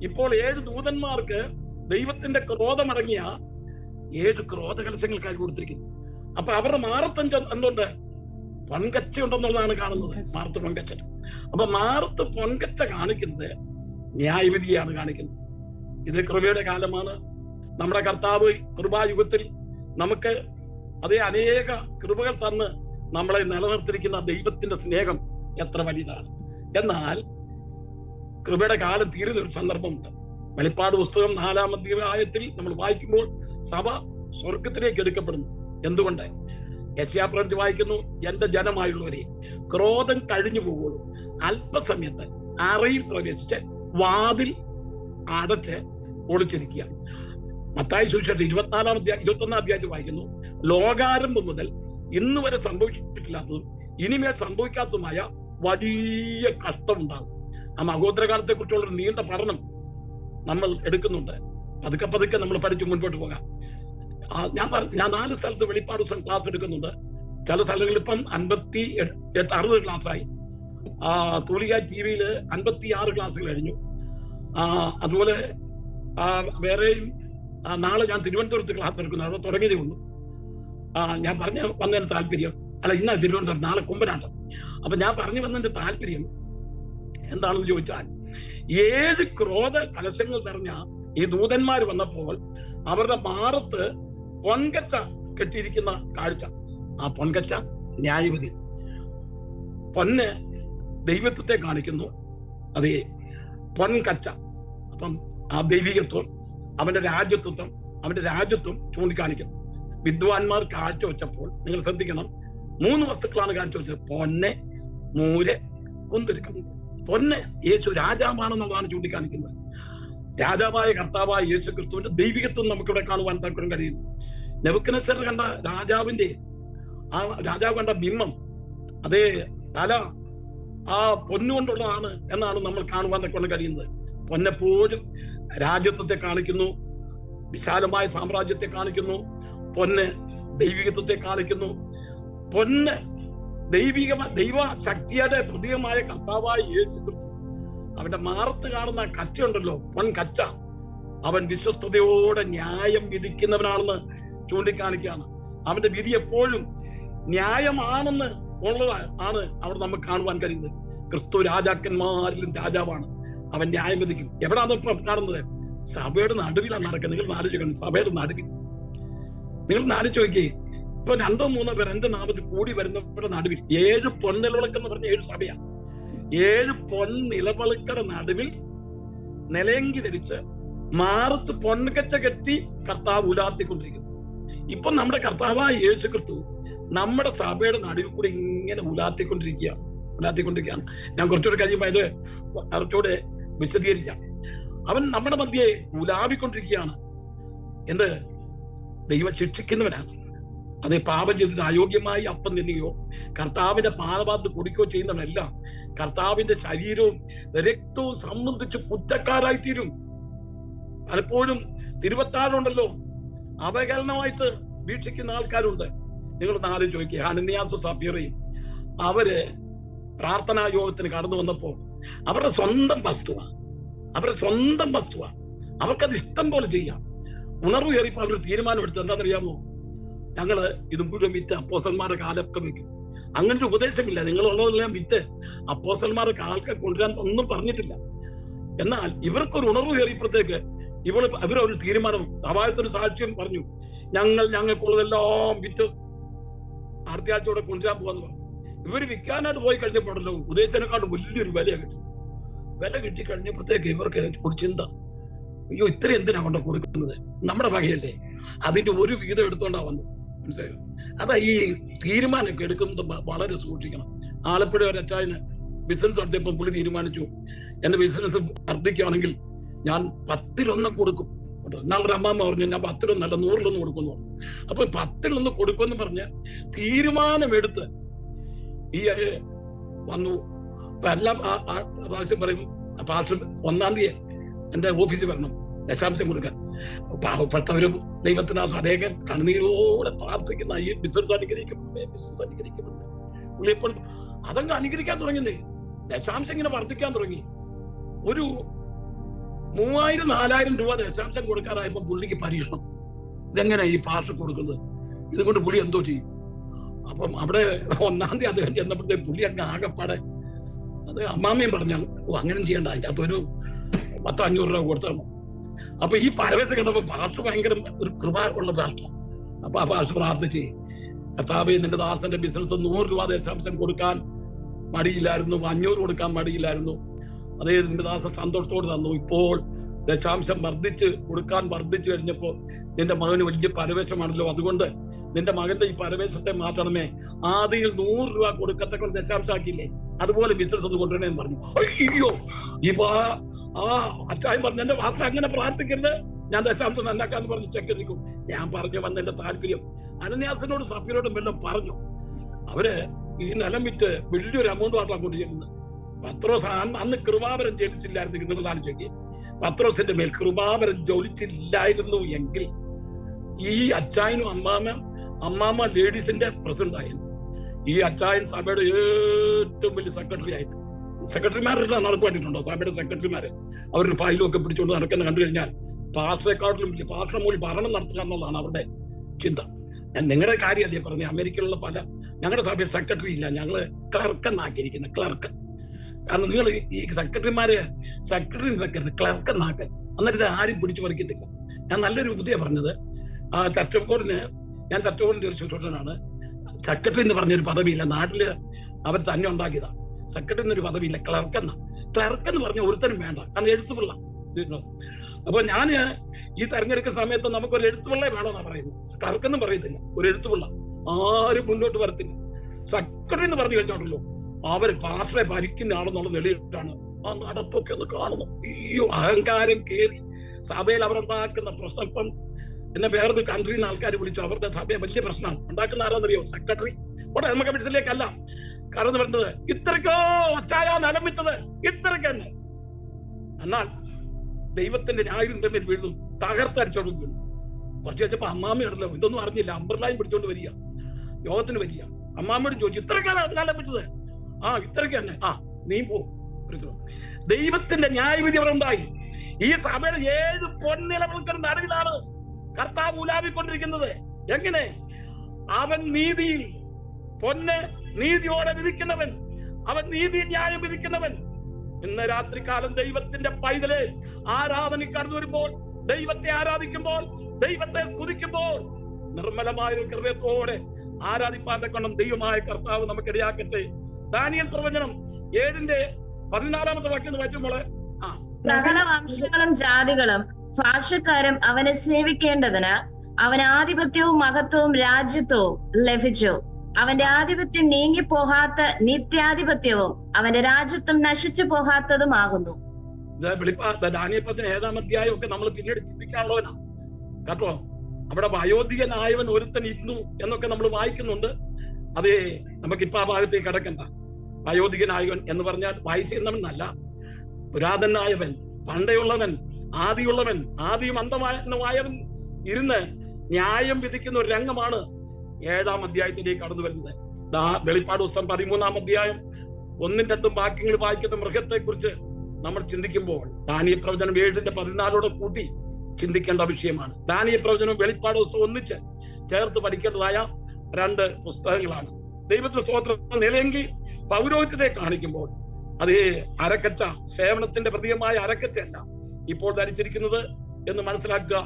ഇപ്പോൾ 7 ദൂതന്മാർക്ക് ദൈവത്തിന്റെ ക്രോധമടങ്ങിയ 7 ക്രോധ കലശങ്ങൾ കൈ കൊടുത്തിരിക്കുന്നു. അപ്പൊ അവരുടെ മാറത്തഞ്ച് എന്തുണ്ട്? പൊൻകച്ച ഉണ്ടെന്നുള്ളതാണ് കാണുന്നത്. മാറത്ത് പൊൻകച്ച. അപ്പൊ മാറത്ത് പൊൻകച്ച കാണിക്കുന്നത് ന്യായവിധിയാണ് കാണിക്കുന്നത്. ഇത് കൃപയുടെ കാലമാണ്. നമ്മുടെ കർത്താവ് കൃപായുഗത്തിൽ നമുക്ക് അതേ അനേക കൃപകൾ തന്ന് നമ്മളെ നിലനിർത്തിയിരിക്കുന്ന ദൈവത്തിന്റെ സ്നേഹം എത്ര വലുതാണ്. എന്നാൽ കൃപയുടെ കാലം തീരുന്ന ഒരു സന്ദർഭമുണ്ട്. വെളിപ്പാട് പുസ്തകം 4-ാം അധ്യായത്തിൽ നമ്മൾ വായിക്കുമ്പോൾ സഭ സ്വർഗത്തിലേക്ക് എടുക്കപ്പെടുന്നു. എന്തുകൊണ്ട്? യെശയ്യാപ്രവചനം വായിക്കുന്നു, എന്റെ ജനമായുള്ളവരെ, ക്രോധം കഴിഞ്ഞു പോകുള്ളൂ, അല്പസമയത്ത് അറയിൽ പ്രവേശിച്ച് വാതിൽ അടച്ച് ഒളിച്ചിരിക്കുക. മത്തായി സുവിശേഷം 21-ാം അധ്യായത്തിൽ വായിക്കുന്നു, ലോകാരംഭം മുതൽ ഇന്ന് വരെ സംഭവിച്ചിട്ടില്ലാത്തതും ഇനിമേൽ സംഭവിക്കാത്തതുമായ വലിയ കഷ്ടമുണ്ടാകും. ആ മഹോദരകാലത്തെ കുറിച്ചുള്ളൊരു നീണ്ട പഠനം നമ്മൾ എടുക്കുന്നുണ്ട്. പതുക്കെ പതുക്കെ നമ്മൾ പഠിച്ച് മുൻപോട്ട് പോകാം. ഞാൻ 4 സ്ഥലത്ത് വെളിപ്പാട് ദിവസം ക്ലാസ് എടുക്കുന്നുണ്ട്. ചില സ്ഥലങ്ങളിൽ ഇപ്പം 58-60 ക്ലാസ്സായി. തൂലിക TV-യിൽ 56 ക്ലാസ്സുകൾ കഴിഞ്ഞു. അതുപോലെ വേറെയും നാളെ ഞാൻ തിരുവനന്തപുരത്ത് ക്ലാസ് എടുക്കുന്നു. അവിടെ തുടങ്ങിയതേ ഉള്ളൂ. ഞാൻ പറഞ്ഞു വന്നതിന് താല്പര്യം ഇന്നാ തിരുവനന്തപുരം, നാളെ കുമ്പനാട്ടം. അപ്പൊ ഞാൻ പറഞ്ഞു വന്നതിന്റെ താല്പര്യം എന്താണെന്ന് ചോദിച്ചാൽ, 7 ക്രോധ കലശങ്ങൾ നിറഞ്ഞ ഈ ദൂതന്മാർ വന്നപ്പോൾ അവരുടെ മാറത്ത് പൊൻകച്ച കെട്ടിയിരിക്കുന്ന കാഴ്ച. ആ പൊൻകച്ച ന്യായവിധി. പൊന്ന് ദൈവത്വത്തെ കാണിക്കുന്നു. അതേ പൊൻകച്ച. അപ്പം ആ ദൈവികത്വം, അവന്റെ രാജ്യത്വം ചൂണ്ടിക്കാണിക്കുന്നു. വിദ്വാൻമാർ കാഴ്ചവെച്ചപ്പോൾ നിങ്ങൾ ശ്രദ്ധിക്കണം, 3 വസ്തുക്കളാണ് കാഴ്ചവെച്ചത്: പൊന്ന്, മൂര്, കുന്തിരുക്കം. പൊന്ന് യേശു രാജാവാണെന്നുള്ളതാണ് ചൂണ്ടിക്കാണിക്കുന്നത്. രാജാവായ കർത്താവായ യേശു ക്രിസ്തുവിന്റെ ദൈവികത്വം നമുക്കിവിടെ കാണുവാൻ തക്കരം കഴിയുന്നു. നെബൂഖദ്നേസർ കണ്ട രാജാവ് കണ്ട ബിംബം, അതേ തല ആ പൊന്നുകൊണ്ടുള്ളതാണ് എന്നാണ് നമ്മൾ കാണുവാൻ തക്കം കഴിയുന്നത്. പൊന്നെപ്പോഴും രാജ്യത്വത്തെ കാണിക്കുന്നു, വിശാലമായ സാമ്രാജ്യത്തെ കാണിക്കുന്നു. പൊന്ന് ദൈവികത്വത്തെ കാണിക്കുന്നു. പൊന്ന് ദൈവ ശക്തിയുടെ പ്രതീകമായ കർത്താവായ യേശു ക്രിസ്തു അവന്റെ മാറത്ത് കാണുന്ന കച്ചയുണ്ടല്ലോ, പൊൻകച്ച, അവൻ വിശ്വസ്തയോടെ ന്യായം വിധിക്കുന്നവനാണെന്ന് ചൂണ്ടിക്കാണിക്കുകയാണ്. അവന്റെ വിധി എപ്പോഴും ന്യായമാണെന്ന് ഉള്ളതാണ് അവിടെ നമുക്ക് കാണുവാൻ കഴിയുന്നത്. ക്രിസ്തു രാജാക്കന്മാരിലും രാജാവാണ്. അവൻ ന്യായം വിധിക്കും. എവിടാണ് ഇപ്പം കാണുന്നത്? സഭയുടെ നടുവിലാണ് നടക്കുന്നത്. നിങ്ങൾ ആലോചിക്കണം, സഭയുടെ നടുവിൽ. നിങ്ങൾ ആലോചിച്ച് നോക്കിയേ, ഇപ്പൊ 2-3 പേർ എന്റെ നാമത്തിൽ കൂടി വരുന്നവരുടെ നടുവിൽ 7 പൊൻനിലവിളക്കെന്ന് പറഞ്ഞ 7 സഭയാണ്. 7 പൊൻനിലവിളക്കയുടെ നടുവിൽ നിലയങ്കി ധരിച്ച് മാറത്ത് പൊൻകച്ച കെട്ടി കർത്താവ് ഉലാത്തിക്കൊണ്ടിരിക്കുന്നു. ഇപ്പൊ നമ്മുടെ കർത്താവായ യേശു ക്രിസ്തു നമ്മുടെ സഭയുടെ നടുവിൽ കൂടെ ഇങ്ങനെ ഉലാത്തിക്കൊണ്ടിരിക്കുകയാണ്. ഞാൻ കുറച്ചുകൂടെ കഴിയുമ്പോൾ ഇത് കുറച്ചുകൂടെ വിശദീകരിക്കാം. അവൻ നമ്മുടെ മധ്യേ ഉലാവിക്കൊണ്ടിരിക്കുകയാണ്. എന്ത്? ദൈവം ശിക്ഷിക്കുന്നവനാണ്. അതേ പാപം ചെയ്തിട്ട് അയോഗ്യമായി അപ്പം തിന്നുകയോ കർത്താവിന്റെ പാദഭാഗത്ത് കുടിക്കുകയോ ചെയ്യുന്നവനെല്ലാം കർത്താവിന്റെ ശരീരവും രക്തവും സംബന്ധിച്ച് കുറ്റക്കാരായിത്തീരും. പലപ്പോഴും തിരുവത്താഴുണ്ടല്ലോ, അവഹേളനമായിട്ട് വീക്ഷിക്കുന്ന ആൾക്കാരുണ്ട്. നിങ്ങൾ ആലോചിച്ച് നോക്കിയ ഹനന്യാസും സഫീറയും അവര് പ്രാർത്ഥനാ യോഗത്തിന് കടന്നു വന്നപ്പോൾ അവരുടെ സ്വന്തം വസ്തുവാണ്. അവർക്കത് ഇഷ്ടം പോലെ ചെയ്യാം. ഉണർവ് കയറിയപ്പോൾ അവർ തീരുമാനം എടുത്ത് എന്താണെന്നറിയാമോ? ഞങ്ങള് ഇത് മുഴുവൻ വിറ്റ് അപ്പോസ്തലന്മാരുടെ കാലൊക്കെ വെക്കും. അങ്ങനൊരു ഉപദേശമില്ല. നിങ്ങളുള്ളതെല്ലാം വിറ്റ് അപ്പോസ്തലന്മാരുടെ കാലൊക്കെ കൊണ്ടുവരാൻ ഒന്നും പറഞ്ഞിട്ടില്ല. എന്നാൽ ഇവർക്കൊരു ഉണർവ് കയറിയപ്പോഴത്തേക്ക് ഇവരൊരു തീരുമാനം, സഭായത്തിന് സാക്ഷ്യം പറഞ്ഞു, ഞങ്ങൾക്കുള്ളതെല്ലാം വിറ്റ് അടുത്ത ആഴ്ചയോടെ കൊണ്ടുവരാൻ പോകാന്ന് പറഞ്ഞു. ഇവർ വിൽക്കാനായിട്ട് പോയി കഴിഞ്ഞപ്പോഴല്ലോ ഉദ്ദേശിച്ചതിനെക്കാളും വലിയൊരു വില കിട്ടി കഴിഞ്ഞപ്പോഴത്തേക്ക് ഇവർക്ക് ഒരു ചിന്ത, അയ്യോ ഇത്രയും എന്തിനാ കൊണ്ട് കൊടുക്കുന്നത്? നമ്മുടെ വകയല്ലേ? അതിന്റെ ഒരു വിഹിതം എടുത്തോണ്ടാ വന്നത്. മനസ്സിലായോ? അതാ ഈ തീരുമാനമൊക്കെ എടുക്കുന്നത് വളരെ സൂക്ഷിക്കണം. ആലപ്പുഴ ഒരു അച്ചായന് ബിസിനസ് നടത്തിയപ്പോൾ പുള്ളി തീരുമാനിച്ചു, എന്റെ ബിസിനസ് വർദ്ധിക്കുകയാണെങ്കിൽ ഞാൻ 10-1 കൊടുക്കും. എന്നാളൊരു അമ്മാമ്മ പറഞ്ഞു, ഞാൻ 10-1 അല്ല 100-1 കൊടുക്കുന്നു പറഞ്ഞു. അപ്പൊ 10-1 കൊടുക്കുമെന്ന് പറഞ്ഞ് തീരുമാനമെടുത്ത് ഈ വന്നു. അപ്പൊ എല്ലാ പ്രാവശ്യം പറയും, പാസ്റ്റർ 1-ാം തീയതി എന്റെ ഓഫീസിൽ വരണം ദശാംശം കൊടുക്കാൻ. പാവപ്പെട്ടവരും ദൈവത്തിന് അദ്ദേഹം കണ്ണുനീരോടെ പ്രാർത്ഥിക്കുന്ന ഈ ബിസിനസ് അനുഗ്രഹിക്കപ്പെടും. പുള്ളി ഇപ്പോൾ അതങ്ങ് അനുകരിക്കാൻ തുടങ്ങുന്നേ. ദശാംശം ഇങ്ങനെ വർദ്ധിക്കാൻ തുടങ്ങി. ഒരു 3000-4000 രൂപ ദശാംശം കൊടുക്കാറായപ്പോ പുള്ളിക്ക് പരീക്ഷണം, ഇതെങ്ങനെ ഈ പാഷ കൊടുക്കുന്നത്, ഇതുകൊണ്ട് പുള്ളി എന്തോ ചെയ്യും. അപ്പം അവിടെ 1-ാം തീയതി അദ്ദേഹം ചെന്നപ്പോഴത്തേക്ക് പുള്ളി അങ്ങ് ആകെപ്പാടെ, അത് അമ്മാമ്മയും പറഞ്ഞാൽ അങ്ങനെ ചെയ്യേണ്ട, അതിൻ്റെ അകത്തൊരു 100-500 രൂപ കൊടുത്താൽ മതി. അപ്പൊ ഈ പരവേശം കണ്ടപ്പോ പാഷ ഭയങ്കര ഒരു കൃപ ഉള്ള പാഷ. അപ്പൊ ആ പാഷ പ്രാർത്ഥിച്ച്, കർത്താവേ നിന്റെ ദാസന്റെ ബിസിനസ് 100 രൂപ ദശാംശം കൊടുക്കാൻ മടിയില്ലായിരുന്നു, 500 കൊടുക്കാൻ മടിയില്ലായിരുന്നു. അതേ നിന്റെ ദാസൻ സന്തോഷത്തോട് തന്നു. ഇപ്പോൾ ദശാംശം വർദ്ധിച്ചു കഴിഞ്ഞപ്പോ നിന്റെ മകന് വലിയ പരവേശമാണല്ലോ, അതുകൊണ്ട് നിന്റെ മകന്റെ ഈ പരവേശത്തെ മാറ്റണമേ. ആദ്യം 100 രൂപ കൊടുക്കത്തക്കൊണ്ട് ദശാംശമാക്കിയില്ലേ, അതുപോലെ ബിസിനസ് ഒന്ന് കൊണ്ടുവരണേന്ന് പറഞ്ഞു. അയ്യോ, ഇപ്പൊ ആ അച്ചായം പറഞ്ഞു, എന്റെ വാസന അങ്ങനെ പ്രാർത്ഥിക്കരുത്, ഞാൻ ദശാംശം നന്നാക്കാന്ന് പറഞ്ഞ് ചെക്ക് എടുക്കും. ഞാൻ പറഞ്ഞു വന്നതിന്റെ താല്പര്യം അനന്യാസിനോട് സഫീരോടും എല്ലാം പറഞ്ഞു. അവര് ഈ നിലം വിറ്റ് വലിയൊരു എമൗണ്ട് ആയിട്ടാണ് കൊണ്ട് ചെയ്യുന്നത്. പത്രോസ് അന്ന് കൃപാവരം ജനിച്ചില്ലായിരുന്നു. നിങ്ങൾ ആലോചിക്ക്, പത്രോസിന്റെ മേൽ കൃപാവരം ജോലിച്ചില്ലായിരുന്നു എങ്കിൽ ഈ അച്ചായനും അമ്മാമ്മ ലേഡീസിന്റെ പ്രസിഡന്റ് ആയിരുന്നു. ഈ അച്ചായൻ സഭയുടെ ഏറ്റവും വലിയ സെക്രട്ടറി ആയിരുന്നു. സെക്രട്ടറിമാരുടെ നടപ്പായിട്ടുണ്ടോ? സഭയുടെ സെക്രട്ടറിമാര് അവരുടെ ഫയലും ഒക്കെ പിടിച്ചുകൊണ്ട് നടക്കുന്ന കണ്ടു കഴിഞ്ഞാൽ പാസ്റ്ററെക്കാട്ടിലും വലിയ പാസ്റ്റർ മൂലം ഭരണം നടത്തുക എന്നുള്ളതാണ് അവരുടെ ചിന്ത. ഞാൻ നിങ്ങളുടെ കാര്യമല്ലേ പറഞ്ഞത്, അമേരിക്കയിലുള്ള ഞങ്ങളുടെ സഭയിൽ സെക്രട്ടറി ഇല്ല, ഞങ്ങള് ക്ലർക്ക് എന്നാക്കിയിരിക്കുന്ന ക്ലർക്ക്. കാരണം നിങ്ങൾ ഈ സെക്രട്ടറി വെക്കരുത്, ക്ലർക്ക് എന്നാക്കൽ, എന്നിട്ട് ഇത് ആരും പിടിച്ചു പറിക്കത്തില്ല. ഞാൻ നല്ലൊരു ബുദ്ധിയാ പറഞ്ഞത്. ഞാൻ ചട്ടക്കോടിന്റെ ഒരു ശുശ്രൂഷനാണ്. സെക്രട്ടറി എന്ന് പറഞ്ഞൊരു പദവിയില്ല നാട്ടില്, അവർ തന്നെ ഉണ്ടാക്കിയതാ. സെക്രട്ടറി എന്നൊരു പദവിയില്ല, ക്ലർക്ക് എന്ന് പറഞ്ഞ ഒരുത്തരും വേണ്ട, കാരണം എഴുത്തുപിള്ള. അപ്പൊ ഞാന് ഈ തെരഞ്ഞെടുക്കുന്ന സമയത്ത് നമുക്കൊരു എഴുത്തുപിള്ളേ വേണമെന്നാ പറയുന്നത്. ക്ലർക്കെന്നും പറയത്തില്ല, ഒരു എഴുത്തുപിള്ള. ആരും മുന്നോട്ട് വരത്തില്ല. സെക്രട്ടറി എന്ന് പറഞ്ഞു കഴിഞ്ഞോണ്ടല്ലോ, അവര് പാസ്റ്ററെ ഭരിക്കുന്ന ആളെന്നുള്ള നിലയിട്ടാണ് ആ നടപ്പൊക്കെ ഒന്ന് കാണുന്നു. അയ്യോ, അഹങ്കാരം കയറി സഭയിൽ അവരുണ്ടാക്കുന്ന പ്രശ്നം. ഇപ്പം എന്നെ വേറൊരു കൺട്രിയിൽ നിന്ന് ആൾക്കാർ വിളിച്ചു, അവരുടെ സഭയെ വലിയ പ്രശ്നമാണ് ഉണ്ടാക്കുന്ന ആരാന്നറിയോ? സെക്രട്ടറി. അവിടെ നമുക്ക് മനസ്സിലേക്കല്ല കടന്നു വരുന്നത്. ഇത്രയ്ക്കോ അച്ചായ നിലമിച്ചത് ഇത്രയ്ക്ക് തന്നെ. എന്നാൽ ദൈവത്തിന്റെ ന്യായം മേൽ വീഴുന്നു, തകർത്തടിച്ചോണ്ട് വീണു. കുറച്ച് കഴിഞ്ഞപ്പോ അമ്മാമ്മയാണല്ലോ, ഇതൊന്നും അറിഞ്ഞില്ല, അമ്പർലായും പിടിച്ചോണ്ട് വരിക, യോഗത്തിന് വരിക. അമ്മാമ്മയോടും ചോദിച്ചു, ഇത്രയ്ക്കാണ് നിലമിച്ചത്? ആ ഇത്രയ്ക്ക് തന്നെ. ആ നീ പോ. ദൈവത്തിന്റെ ന്യായവിധി അവിടെ ഉണ്ടായി. ഈ സഭയുടെ 7 പൊൻനിലകൾക്ക് നടുവിലാണ് കർത്താവ് ഉലാവിക്കൊണ്ടിരിക്കുന്നത്. എങ്ങനെ? അവൻ നീതിയിൽ നീതിയോടെ വിധിക്കുന്നവൻ, അവൻ നീതിയിൽ ന്യായം വിധിക്കുന്നവൻ. ഇന്ന് രാത്രികാലം ദൈവത്തിന്റെ പൈതലെ ആരാധനയ്ക്ക് കടന്നു വരുമ്പോൾ, ദൈവത്തെ ആരാധിക്കുമ്പോൾ, ദൈവത്തെ സ്തുതിക്കുമ്പോൾ നിർമ്മലമായ ഒരു ഹൃദയത്തോടെ ആരാധിപ്പാൻ കൊണ്ടും ദൈവമായ കർത്താവ് നമുക്കിടയാക്കട്ടെ. ദാനിയേൽ പ്രവചനം 7:14 വാക്യം വായിക്കുമ്പോൾ, സകല വംശങ്ങളും ജാതികളും ഭാഷക്കാരും അവനെ സേവിക്കേണ്ടതിന് അവന് ആധിപത്യവും മഹത്വവും രാജ്യത്വവും ലഭിച്ചു. അവന്റെ ആധിപത്യം നീങ്ങിപ്പോകാത്ത നിത്യാധിപത്യവും അവന്റെ രാജ്യത്വം നശിച്ചു പോകാത്തതുമാകുന്നു. ദാനിയേൽ 7-ാം അധ്യായം ഒക്കെ നമ്മൾ പിന്നീട് ചിന്തിക്കാനുള്ളവനാ കേട്ടോ. അവിടെ വയോധികനായവൻ ഒരുത്തൻ ഇരുന്നു എന്നൊക്കെ നമ്മൾ വായിക്കുന്നുണ്ട്. അതേ, നമുക്കിപ്പോ ആ ഭാഗത്തേക്ക് കിടക്കണ്ട. വയോധികനായവൻ എന്ന് പറഞ്ഞാൽ വയസ്സിന്നവനല്ല, പുരാതനായവൻ, പണ്ടയുള്ളവൻ, ആദിയുള്ളവൻ, ആദിയും അന്തമായവൻ ഇരുന്ന് ന്യായം വിധിക്കുന്ന ഒരു രംഗമാണ് 7-ാം അധ്യായത്തിലേക്ക് കടന്നു വരുന്നത്. വെളിപ്പാട് പുസ്തകം 13-ാം അധ്യായം 1-2 വാക്യങ്ങൾ വായിക്കുന്ന മൃഗത്തെ കുറിച്ച് നമ്മൾ ചിന്തിക്കുമ്പോൾ ദാനിയേൽ പ്രവചനം 7:14 കൂട്ടി ചിന്തിക്കേണ്ട വിഷയമാണ്. ദാനിയേൽ പ്രവചനം വെളിപ്പാട് പുസ്തകം ഒന്നിച്ച് ചേർത്ത് പഠിക്കേണ്ടതായ 2 പുസ്തകങ്ങളാണ്. ദൈവത്തിന്റെ സ്തോത്രം. നിലയെങ്കിൽ പൗരോഹിത്യത്തെ കാണിക്കുമ്പോൾ അതേ അരക്കച്ച, സേവനത്തിന്റെ പ്രതീകമായ അരക്കച്ചയല്ല ഇപ്പോൾ ധരിച്ചിരിക്കുന്നത് എന്ന് മനസ്സിലാക്കുക.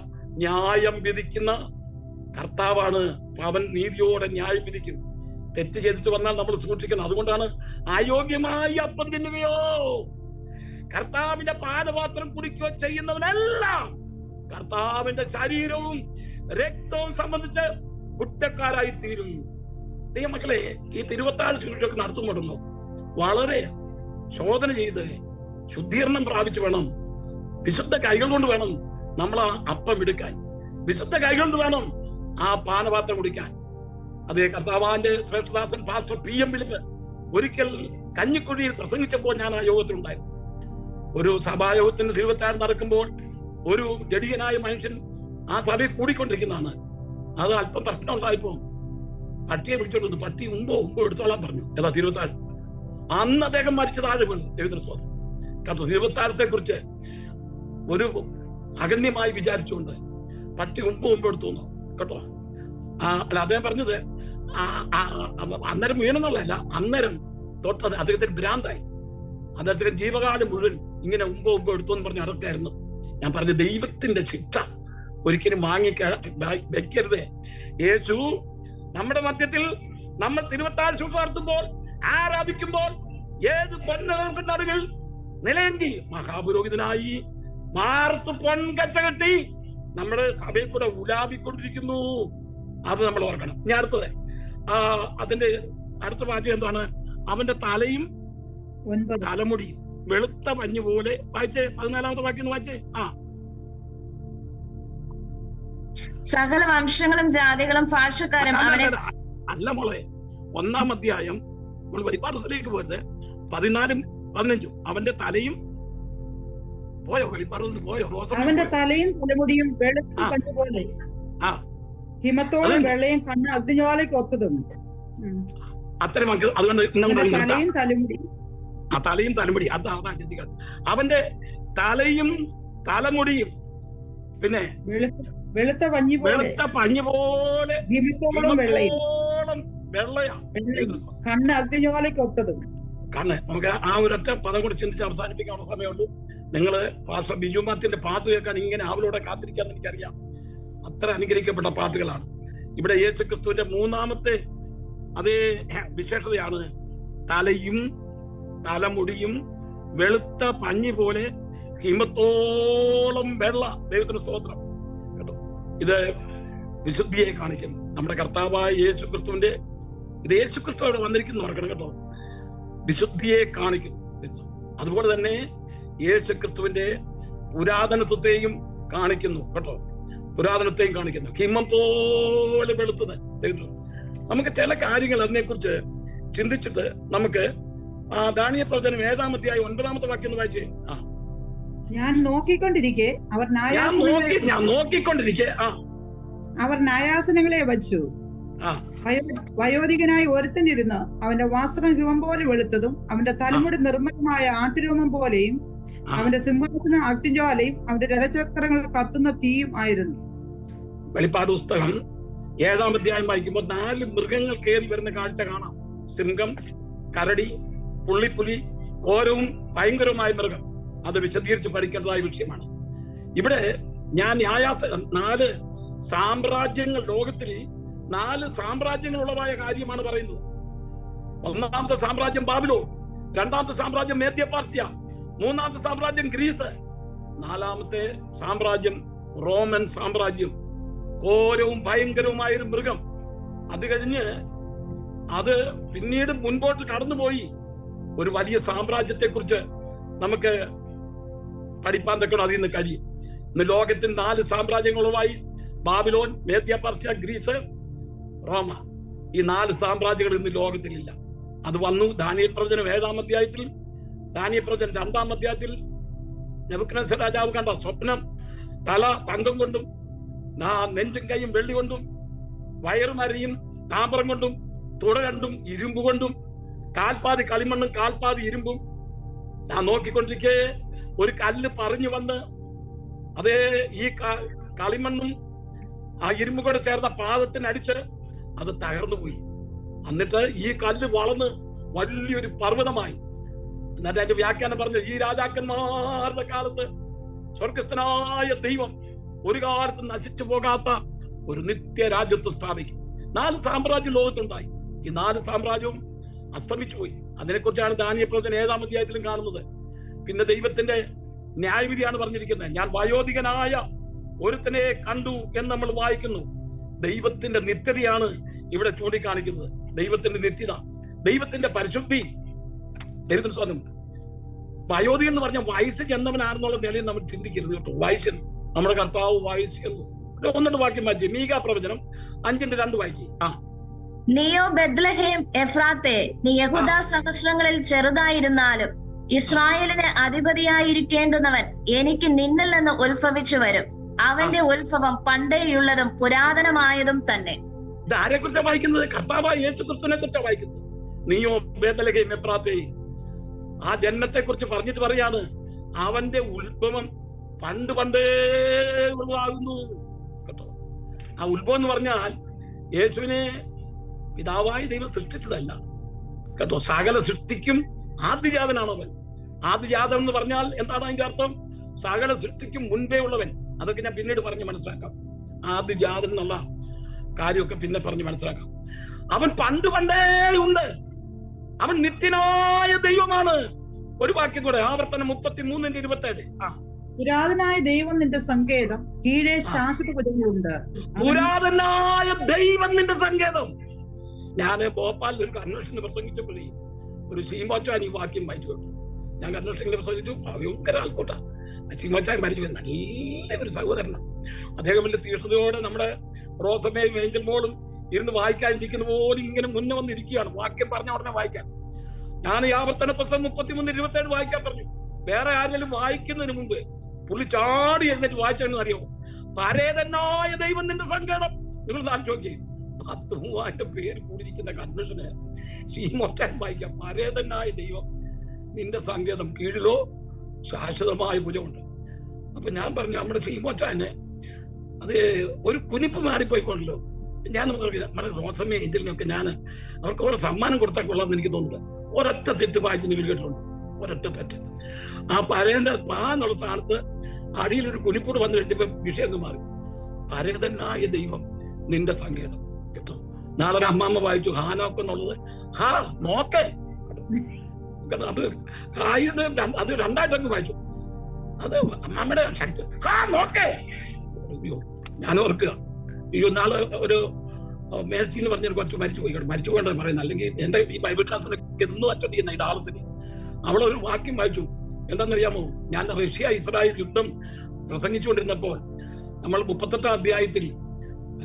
ന്യായം വിധിക്കുന്ന കർത്താവാണ്. അവൻ നീതിയോടെ ന്യായം വിധിക്കും. തെറ്റ് ചെയ്തിട്ട് വന്നാൽ നമ്മൾ സൂക്ഷിക്കണം. അതുകൊണ്ടാണ് അയോഗ്യമായി അപ്പം തിന്നുകയോ കർത്താവിന്റെ പാനപാത്രം കുടിക്കുകയോ ചെയ്യുന്നവനെല്ലാം കർത്താവിന്റെ ശരീരവും രക്തവും സംബന്ധിച്ച് കുറ്റക്കാരായി തീരും. ദൈവമക്കളെ, ഈ തിരുവത്താഴ് ശുശ്രൂഷയൊക്കെ നടത്തുമ്പോഴല്ലോ വളരെ ശോധന ചെയ്ത് ശുദ്ധീകരണം പ്രാപിച്ചു വേണം, വിശുദ്ധ കൈകൾ കൊണ്ട് വേണം നമ്മൾ ആ അപ്പം എടുക്കാൻ, വിശുദ്ധ കൈകൾ കൊണ്ട് വേണം ആ പാനപാത്രം കുടിക്കാൻ. അതേ, കർത്താവിന്റെ ശ്രേഷ്ഠദാസൻ പാസ്റ്റർ PM ഫിലിപ്പ് ഒരിക്കൽ കഞ്ഞിക്കുഴിയിൽ പ്രസംഗിച്ചപ്പോൾ ഞാൻ ആ യോഗത്തിലുണ്ടായിരുന്നു. ഒരു സഭായോഗത്തിന് തിരുവത്താഴ് നടക്കുമ്പോൾ ഒരു ജഡികനായ മനുഷ്യൻ ആ സഭയിൽ കൂടിക്കൊണ്ടിരിക്കുന്നതാണ്. അത് അല്പം പ്രശ്നം ഉണ്ടായപ്പോ പട്ടിയെ വിളിച്ചോണ്ട് വന്നു. പട്ടി ഉമ്പോ എടുത്തോളാൻ പറഞ്ഞു. ഏതാ തിരുവത്താഴ്. അന്ന് അദ്ദേഹം മരിച്ചു താഴെ വീണു. ദൈവത്തിന് സ്തോത്രം. കേട്ടോ, ദൈവത്താരത്തെ കുറിച്ച് ഒരു അഗണ്യമായി വിചാരിച്ചുകൊണ്ട് പട്ടി മുമ്പ് എടുത്തു കേട്ടോ. അല്ല, അദ്ദേഹം പറഞ്ഞത് അന്നേരം വീണെന്നുള്ളതല്ല, അന്നേരം തൊട്ടത് അദ്ദേഹത്തിന് ഭ്രാന്തായി. അദ്ദേഹത്തിന് ജീവകാലം മുഴുവൻ ഇങ്ങനെ മുമ്പ് എടുത്തു എന്ന് പറഞ്ഞ് നടക്കായിരുന്നു. ഞാൻ പറഞ്ഞ ദൈവത്തിന്റെ ശിക്ഷ ഒരിക്കലും വെക്കരുത്. യേശു നമ്മുടെ മധ്യത്തിൽ നമ്മൾ തിരുവത്താഴ് ശുശ്രൂഷ നടത്തുമ്പോൾ, ആരാധിക്കുമ്പോൾ, ഏത് പൊന്നകൾക്ക് നടുവിൽ നിലയെങ്കി മഹാപുരോഹിതനായി മാറത്ത് പൊൻകച്ച കെട്ടി നമ്മുടെ സഭയിൽ കൂടെ ഉലാവിക്കൊണ്ടിരിക്കുന്നു. അത് നമ്മൾ ഓർക്കണം. ഇനി അടുത്തത്, അതിന്റെ അടുത്ത വാക്യം എന്താണ്? അവന്റെ തലയും തലമുടിയും വെളുത്ത പഞ്ഞു പോലെ. വായിച്ചേ, 14ാമത്തെ വാക്യം വായിച്ചേ. സകല വംശങ്ങളും ജാതികളും ഭാഷക്കാരും അവനെ. അല്ല മോളെ, 1-ാം അധ്യായം നമ്മൾ വെളിപ്പാട് പുസ്തകത്തിലേക്ക് പോരുത്. 14ഉം 15ഉം അവന്റെ തലയും പോയോ? വെളിപ്പാട് പോയോ? അവന്റെ തലയും തലമുടിയും വെളുത്ത പഞ്ഞു പോലെ, ഹിമത്തോളം വെള്ളയും കണ്ണ് അഗ്നിജ്വാലയ്ക്ക് ഒത്തതും. അത്തരം അതുകൊണ്ട് തലയും തലമുടി, തലയും തലമുടി, അതാ ചിന്തിക്കണം. അവന്റെ തലയും തലമുടിയും പിന്നെ വെളുത്ത പഞ്ഞി പോലെ ഹിമത്തോളം വെള്ളയും വെള്ളയാ, കണ്ണ് അഗ്നിജ്വാലയ്ക്ക് ഒത്തതും. കണ്ണ്. നമുക്ക് ആ ഒരൊറ്റ പദം കൂടി ചിന്തിച്ച് അവസാനിപ്പിക്കാനുള്ള സമയമുള്ളൂ. നിങ്ങള് പാസ്റ്റർ ബിജു മാത്തിന്റെ പാട്ട് കേൾക്കാൻ ഇങ്ങനെ അവളോടെ കാത്തിരിക്കാന്ന് എനിക്കറിയാം. അത്ര അനുഗ്രഹിക്കപ്പെട്ട പാട്ടുകളാണ്. ഇവിടെ യേശു ക്രിസ്തുവിന്റെ 3ാമത്തെ അതേ വിശേഷതയാണ് തലയും തലമുടിയും വെളുത്ത പഞ്ഞി പോലെ ഹിമത്തോളം വെള്ള. ദൈവത്തിന് സ്തോത്രം. കേട്ടോ, ഇത് വിശുദ്ധിയെ കാണിക്കുന്നു. നമ്മുടെ കർത്താവായ യേശു ക്രിസ്തുവിന്റെ, ഇത് യേശു ക്രിസ്തു അവിടെ വന്നിരിക്കുന്നു ഓർക്കണം കേട്ടോ, വിശുദ്ധിയെ കാണിക്കുന്നു. അതുപോലെ തന്നെ യേശു ക്രിസ്തുവിന്റെ പുരാതനത്വത്തെയും കാണിക്കുന്നു കേട്ടോ, പുരാതനത്തെയും കാണിക്കുന്നു. ഹിമം പോലെ വെളുത്തത്. നമുക്ക് ചില കാര്യങ്ങൾ അതിനെക്കുറിച്ച് ചിന്തിച്ചിട്ട് നമുക്ക് ദാനിയേൽ പ്രവചനം 7-ാം അധ്യായം 9-ാമത്തെ വാക്യം ഒന്ന് വായിച്ചേ. ഞാൻ നോക്കിക്കൊണ്ടിരിക്കെ അവർ ന്യായാസനങ്ങളെ വച്ചു. വയോധികനായി ഒരുത്തനിരുന്ന് അവന്റെ വസ്ത്രം ഹിമം പോലെ വെളുത്തതും അവന്റെ തലമുടി നിർമ്മലമായ ആട്ടുരോമം പോലെയും അവന്റെ സിംഹാസനം അഗ്നിജ്വാലയും അവന്റെ രഥചക്രങ്ങൾ കത്തുന്ന തീയും ആയിരുന്നു. വെളിപ്പാട് പുസ്തകം 7-ാം അധ്യായം വായിക്കുമ്പോൾ 4 മൃഗങ്ങൾ കയറി വരുന്ന കാഴ്ച കാണാം. സിംഹം, കരടി, പുള്ളിപ്പുലി, ഘോരവും ഭയങ്കരവുമായ മൃഗം. അത് വിശദീകരിച്ച് പഠിക്കേണ്ടതായ വിഷയമാണ്. ഇവിടെ ഞാൻ 4 സാമ്രാജ്യങ്ങൾ, ലോകത്തിൽ 4 സാമ്രാജ്യങ്ങളുള്ളതായ കാര്യമാണ് പറയുന്നത്. 1-ാമത്തെ സാമ്രാജ്യം ബാബിലോൺ, 2-ാമത്തെ സാമ്രാജ്യം മേദ്യ പാർസ്യ, 3-ാമത്തെ സാമ്രാജ്യം ഗ്രീസ്, 4-ാമത്തെ സാമ്രാജ്യം റോമൻ സാമ്രാജ്യം. ഘോരവും ഭയങ്കരവുമായൊരു മൃഗം. അത് കഴിഞ്ഞ് അത് പിന്നീട് മുൻപോട്ട് കടന്നുപോയി ഒരു വലിയ സാമ്രാജ്യത്തെ കുറിച്ച് നമുക്ക് പഠിപ്പാൻ തക്കണം. അതിൽ നിന്ന് കഴിയും. ഇന്ന് ലോകത്തിൽ 4 സാമ്രാജ്യങ്ങളുമായി ബാബിലോൺ, മേദ്യ പർസ്യ, ഗ്രീസ്, റോമ. ഈ 4 സാമ്രാജ്യങ്ങൾ ഇന്ന് ലോകത്തിലില്ല. അത് വന്നു ദാനിയേൽ പ്രവചനം 7-ാം അധ്യായത്തിൽ, ദാനിയേൽ പ്രവചനം 2-ാം അധ്യായത്തിൽ നെബൂഖദ്നേസർ രാജാവ് കണ്ട സ്വപ്നം, തല തങ്കം കൊണ്ടും നെഞ്ചും കൈയും വെള്ളി കൊണ്ടും വയറും അരിയും താമ്രം കൊണ്ടും തുട രണ്ടും ഇരുമ്പ് കൊണ്ടും കാൽപ്പാതി കളിമണ്ണും കാൽപ്പാതി ഇരുമ്പും. ഞാൻ നോക്കിക്കൊണ്ടിരിക്കെ ഒരു കല്ല് പറഞ്ഞു വന്ന് അതേ ഈ കളിമണ്ണും ആ ഇരുമ്പ് കൂടെ ചേർന്ന പാദത്തിനടിച്ച് അത് തകർന്നു പോയി. എന്നിട്ട് ഈ കല്ല് വളർന്ന് വലിയൊരു പർവ്വതമായി. എന്നിട്ട് അതിന്റെ വ്യാഖ്യാനം പറഞ്ഞത്, ഈ രാജാക്കന്മാരുടെ കാലത്ത് സ്വർഗസ്ഥനായ ദൈവം ഒരു കാലത്ത് നശിച്ചു പോകാത്ത ഒരു നിത്യ രാജ്യത്വം സ്ഥാപിക്കും. 4 സാമ്രാജ്യം ലോകത്തുണ്ടായി. ഈ 4 സാമ്രാജ്യവും അസ്തമിച്ചു പോയി. അതിനെക്കുറിച്ചാണ് ദാനിയേൽ പ്രവചനം 7-ാം അധ്യായത്തിലും കാണുന്നത്. പിന്നെ ദൈവത്തിന്റെ ന്യായവിധിയാണ് പറഞ്ഞിരിക്കുന്നത്. ഞാൻ വയോധികനായ ഒരുത്തനെ കണ്ടു എന്ന് നമ്മൾ വായിക്കുന്നു. ദൈവത്തിന്റെ നിത്യതയാണ് ഇവിടെ ചൂണ്ടിക്കാണിക്കുന്നത്. ദൈവത്തിന്റെ നിത്യത, ദൈവത്തിന്റെ പരിശുദ്ധി, ദൈവത്തിന്റെ സ്വന്തം. വയോധികൻ എന്ന് പറഞ്ഞാൽ വയസ്സ് ചെന്നവനാണെന്നുള്ള നിലയിൽ നമ്മൾ ചിന്തിക്കരുത് കേട്ടോ. വയസ്സൻ, നമ്മുടെ കർത്താവ് വയസ്സെന്നു. 1-2 വാക്യം വായിച്ചു. മീകാ പ്രവചനം 5:2 വായിച്ചു. നീയോ ബെത്ലഹേം എഫ്രാത്തെ, നീ യഹൂദ സഹസ്രങ്ങളിൽ ചെറുതായിരുന്നാലും ഇസ്രായേലിന് അധിപതിയായിരിക്കേണ്ടുന്നവൻ എനിക്ക് നിന്നിൽ നിന്ന് ഉത്ഭവിച്ചു വരും. അവന്റെ ഉത്ഭവം പണ്ടേയുള്ളതും പുരാതനമായതും തന്നെ. ഇത് ആരെ കുറിച്ചാണ് വായിക്കുന്നത്? കർത്താവായ യേശു ക്രിസ്തുവിനെ കുറിച്ചാണ് വായിക്കുന്നത്. നീയോ ബേത്ലഹേം എഫ്രാത്തെ, ആ ജന്മത്തെ കുറിച്ച് പറഞ്ഞിട്ട് പറയാണ്, അവന്റെ ഉത്ഭവം പണ്ടേ ഉള്ളതാകുന്നു കേട്ടോ. ആ ഉത്ഭവം എന്ന് പറഞ്ഞാൽ യേശുവിനെ പിതാവായ ദൈവം സൃഷ്ടിച്ചതല്ല കേട്ടോ. സകല സൃഷ്ടിക്കും ആദ്യജാതനാണ് അവൻ. ആദ്യജാതം എന്ന് പറഞ്ഞാൽ എന്താണ് അതിന്റെ അർത്ഥം? സകല സൃഷ്ടിക്കും മുൻപേ ഉള്ളവൻ. അതൊക്കെ ഞാൻ പിന്നീട് പറഞ്ഞ് മനസ്സിലാക്കാം. ആദ്യജാതം എന്നുള്ള കാര്യമൊക്കെ പിന്നെ പറഞ്ഞ് മനസ്സിലാക്കാം. അവൻ പണ്ടേ ഉണ്ട്. അവൻ നിത്യനായ ദൈവമാണ്. ഒരു വാക്യം കൂടെ, ആവർത്തനം 33:27. പുരാതനായ ദൈവം നിന്റെ സങ്കേതം, കീഴെ ശാശ്വത ഭുജങ്ങളുണ്ട്. പുരാതനായ ദൈവം നിന്റെ സങ്കേതം. ഞാൻ ഭോപ്പാലിൽ ഒരു കൺവെൻഷന് പ്രസംഗിച്ചപ്പോഴേ ഒരു സീമോച്ചാൻ ഈ വാക്യം വായിച്ചു കേട്ടു. ഞാൻ കൺവെൻഷനിൽ പ്രസംഗിച്ചു. ഭയങ്കര ആൾക്കൂട്ടാ. സീമോച്ചാൻ മരിച്ചു പോയി. നല്ല ഒരു സഹോദരനാണ്. അദ്ദേഹം വലിയ തീഷ്ണതയോടെ നമ്മുടെ റോസമ്മയും ഏഞ്ചൽ മോളും ഇരുന്ന് വായിക്കാതിരിക്കുന്ന പോലെ ഇങ്ങനെ മുന്നേ വന്നിരിക്കുകയാണ്. വാക്യം പറഞ്ഞ ഉടനെ വായിക്കാൻ. ഞാൻ ഈ ആവർത്തന പുസ്തകം 33:27 വായിക്കാൻ പറഞ്ഞു. വേറെ ആരെങ്കിലും വായിക്കുന്നതിന് മുമ്പ് പുള്ളി ചാടി എഴുന്നേറ്റ് വായിച്ചെന്ന് അറിയാമോ? പരേതനായ ദൈവം നിന്റെ സങ്കേതം. നിങ്ങൾ ആലോചിച്ച് നോക്കി, 10,000 പേര് കൂടിയിരിക്കുന്ന കൺവെൻഷന് ശ്രീമോറ്റാൻ വായിക്കാം. പരേതനായ ദൈവം നിന്റെ സങ്കേതം, കീഴിലോ ശാശ്വതമായ ഭുജമുണ്ട്. അപ്പൊ ഞാൻ പറഞ്ഞു, നമ്മുടെ ശ്രീമോറ്റാന് അത് ഒരു കുനിപ്പ് മാറിപ്പോയിക്കൊണ്ടല്ലോ. ഞാൻ നമ്മുടെ റോസമ്മ ഏഞ്ചലിനൊക്കെ ഞാൻ അവർക്ക് ഓരോ സമ്മാനം കൊടുത്താൽ കൊള്ളാമെന്ന് എനിക്ക് തോന്നുന്നത്. ഒരൊറ്റ തെറ്റ് വായിച്ച് നിങ്ങൾ കേട്ടിട്ടുണ്ട്. ഒരൊറ്റ തെറ്റ്. ആ പരേതന്റെ എന്നുള്ള സ്ഥാനത്ത് അടിയിലൊരു കുനിപ്പൂട് വന്നു കഴിഞ്ഞപ്പോ വിഷയം ഒന്ന് മാറി. പരേതനായ ദൈവം നിന്റെ സങ്കേതം കേട്ടോ. നാളെ ഒരു അമ്മാമ്മ വായിച്ചു ഹാനോക്ക് എന്നുള്ളത്. ഹാ നോക്കേ, അത് അത് രണ്ടായിട്ടങ്ങ് വായിച്ചു. അത് അമ്മാമ്മയുടെ ശക്തി. ഹാ നോക്കേ. അയ്യോ, ഞാൻ ഓർക്കുക, അയ്യോ നാളെ ഒരു മേഴ്സി എന്ന് പറഞ്ഞൊരു കുറച്ച് മരിച്ചു പോയി. മരിച്ചു പോകേണ്ടത് പറയുന്നത്. അല്ലെങ്കിൽ എന്റെ ഈ ബൈബിൾ ക്ലാസ്സിലൊക്കെ എന്നും അറ്റൻഡ് ചെയ്യുന്ന ഈ ഡാളസിന് അവളൊരു വാക്യം വായിച്ചു. എന്താണെന്നറിയാമോ? ഞാൻ റഷ്യ ഇസ്രായേൽ യുദ്ധം പ്രസംഗിച്ചുകൊണ്ടിരുന്നപ്പോൾ നമ്മൾ 38-ാം അധ്യായത്തിൽ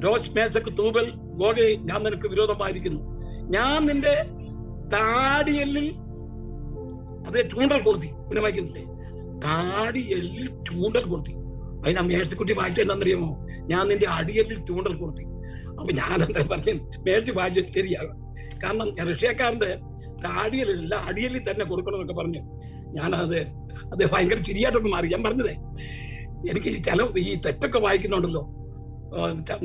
രോഷ് മേശക്ക് തൂബൽ ഗോഗെ ഞാൻ നിനക്ക് വിരോധമായിരിക്കുന്നു, ഞാൻ നിന്റെ താടിയെല്ലിൽ അതേ ചൂണ്ടൽ കൊടുത്തി. പിന്നെ വായിക്കുന്നില്ലേ? താടിയെല്ലിൽ ചൂണ്ടൽ കൊടുത്തി. അതിന് മേഴ്സിക്കുട്ടി വായിച്ച എന്താണെന്നറിയാമോ? ഞാൻ നിന്റെ അടിയെല്ലിൽ ചൂണ്ടൽ കൊടുത്തി. അപ്പൊ ഞാൻ എന്താ പറഞ്ഞു, മേഴ്സി വായിച്ച ശരിയാകും. കാരണം റഷ്യക്കാരന്റെ താടിയല്ല അടിയല്ലിൽ തന്നെ കൊടുക്കണമെന്നൊക്കെ പറഞ്ഞു. ഞാനത് ഭയങ്കര ചിരിയായിട്ടൊക്കെ മാറി. ഞാൻ പറഞ്ഞതേ, എനിക്ക് ഈ തെറ്റൊക്കെ വായിക്കുന്നുണ്ടല്ലോ,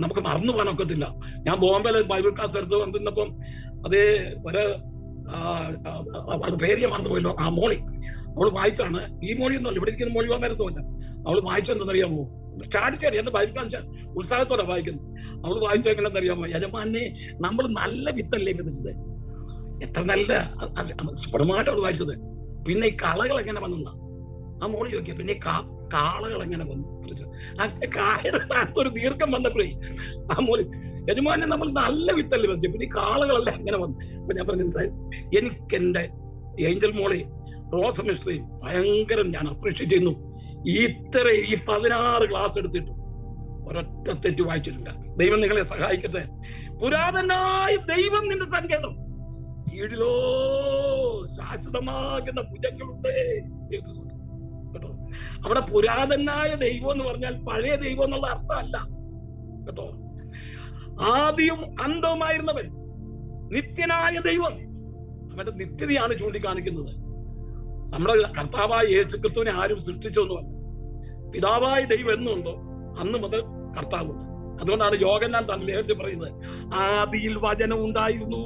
നമുക്ക് മറന്നു പോകാനൊക്കത്തില്ല. ഞാൻ ബോംബെയിൽ ബൈബിൾ ക്ലാസ് എടുത്ത് വന്നിരുന്നപ്പം അതേ അവളുടെ പേര് ഞാൻ മറന്നു പോയല്ലോ, ആ മോളി. അവള് വായിച്ചാണ്. ഈ മോളിയൊന്നുമല്ല, ഇവിടെ ഇരിക്കുന്ന മോളി വരുന്നില്ല. അവള് വായിച്ചെന്തെന്നറിയാമോ? ചാടിച്ചാടി എന്റെ ബൈബിൾ ക്ലാസ് ഉത്സാഹത്തോടെ വായിക്കുന്നു. അവള് വായിച്ചു വെക്കണമെന്നറിയാമോ? യജമാനെ, നമ്മൾ നല്ല വിത്തല്ലേ വിതച്ചത്. എത്ര നല്ല സ്ഫുടമായിട്ട് അവള് വായിച്ചത്. പിന്നെ ഈ കളകൾ എങ്ങനെ വന്നെന്ന ആ മോളി ചോദിക്കുക. പിന്നെ കാളകൾ എങ്ങനെ വന്നു? ആ കായുടെ സ്ഥാനത്ത് ഒരു ദീർഘം വന്നപ്പോഴേ ആ മോളി, യജമാനെ നമ്മൾ നല്ല വിത്തല്ലേ വിതച്ചത്, പിന്നെ ഈ കാളകളല്ല എങ്ങനെ വന്നു? അപ്പൊ ഞാൻ പറഞ്ഞത്, എനിക്കെന്റെ ഏഞ്ചൽ മോളെ റോസ മിസ്ട്രിയും ഭയങ്കരം ഞാൻ അപ്രീഷിയേറ്റ് ചെയ്യുന്നു. ഈ 16 ക്ലാസ് എടുത്തിട്ട് ഒരൊറ്റ തെറ്റ് വായിച്ചിട്ടില്ല. ദൈവം നിങ്ങളെ സഹായിക്കട്ടെ. പുരാതനായ ദൈവം നിന്റെ സങ്കേതം, കീഴിലോ ശാശ്വതമാകുന്ന ഭുജങ്ങളുണ്ട് കേട്ടോ. അവിടെ പുരാതനായ ദൈവം എന്ന് പറഞ്ഞാൽ പഴയ ദൈവം എന്നുള്ള അർത്ഥമല്ല കേട്ടോ. ആദിയും അന്തവുമായിരുന്നവൻ, നിത്യനായ ദൈവം, അവന്റെ നിത്യതയാണ് ചൂണ്ടിക്കാണിക്കുന്നത്. നമ്മുടെ കർത്താവായ യേശുക്രിസ്തുവിനെ ആരും സൃഷ്ടിച്ചൊന്നുമല്ല. പിതാവായ ദൈവം എന്നുണ്ടോ അന്ന് മുതൽ കർത്താവുണ്ട്. അതുകൊണ്ടാണ് യോഹന്നാൻ തന്റെ ലേഖനത്തിൽ പറയുന്നത്, ആദിയിൽ വചനം ഉണ്ടായിരുന്നു.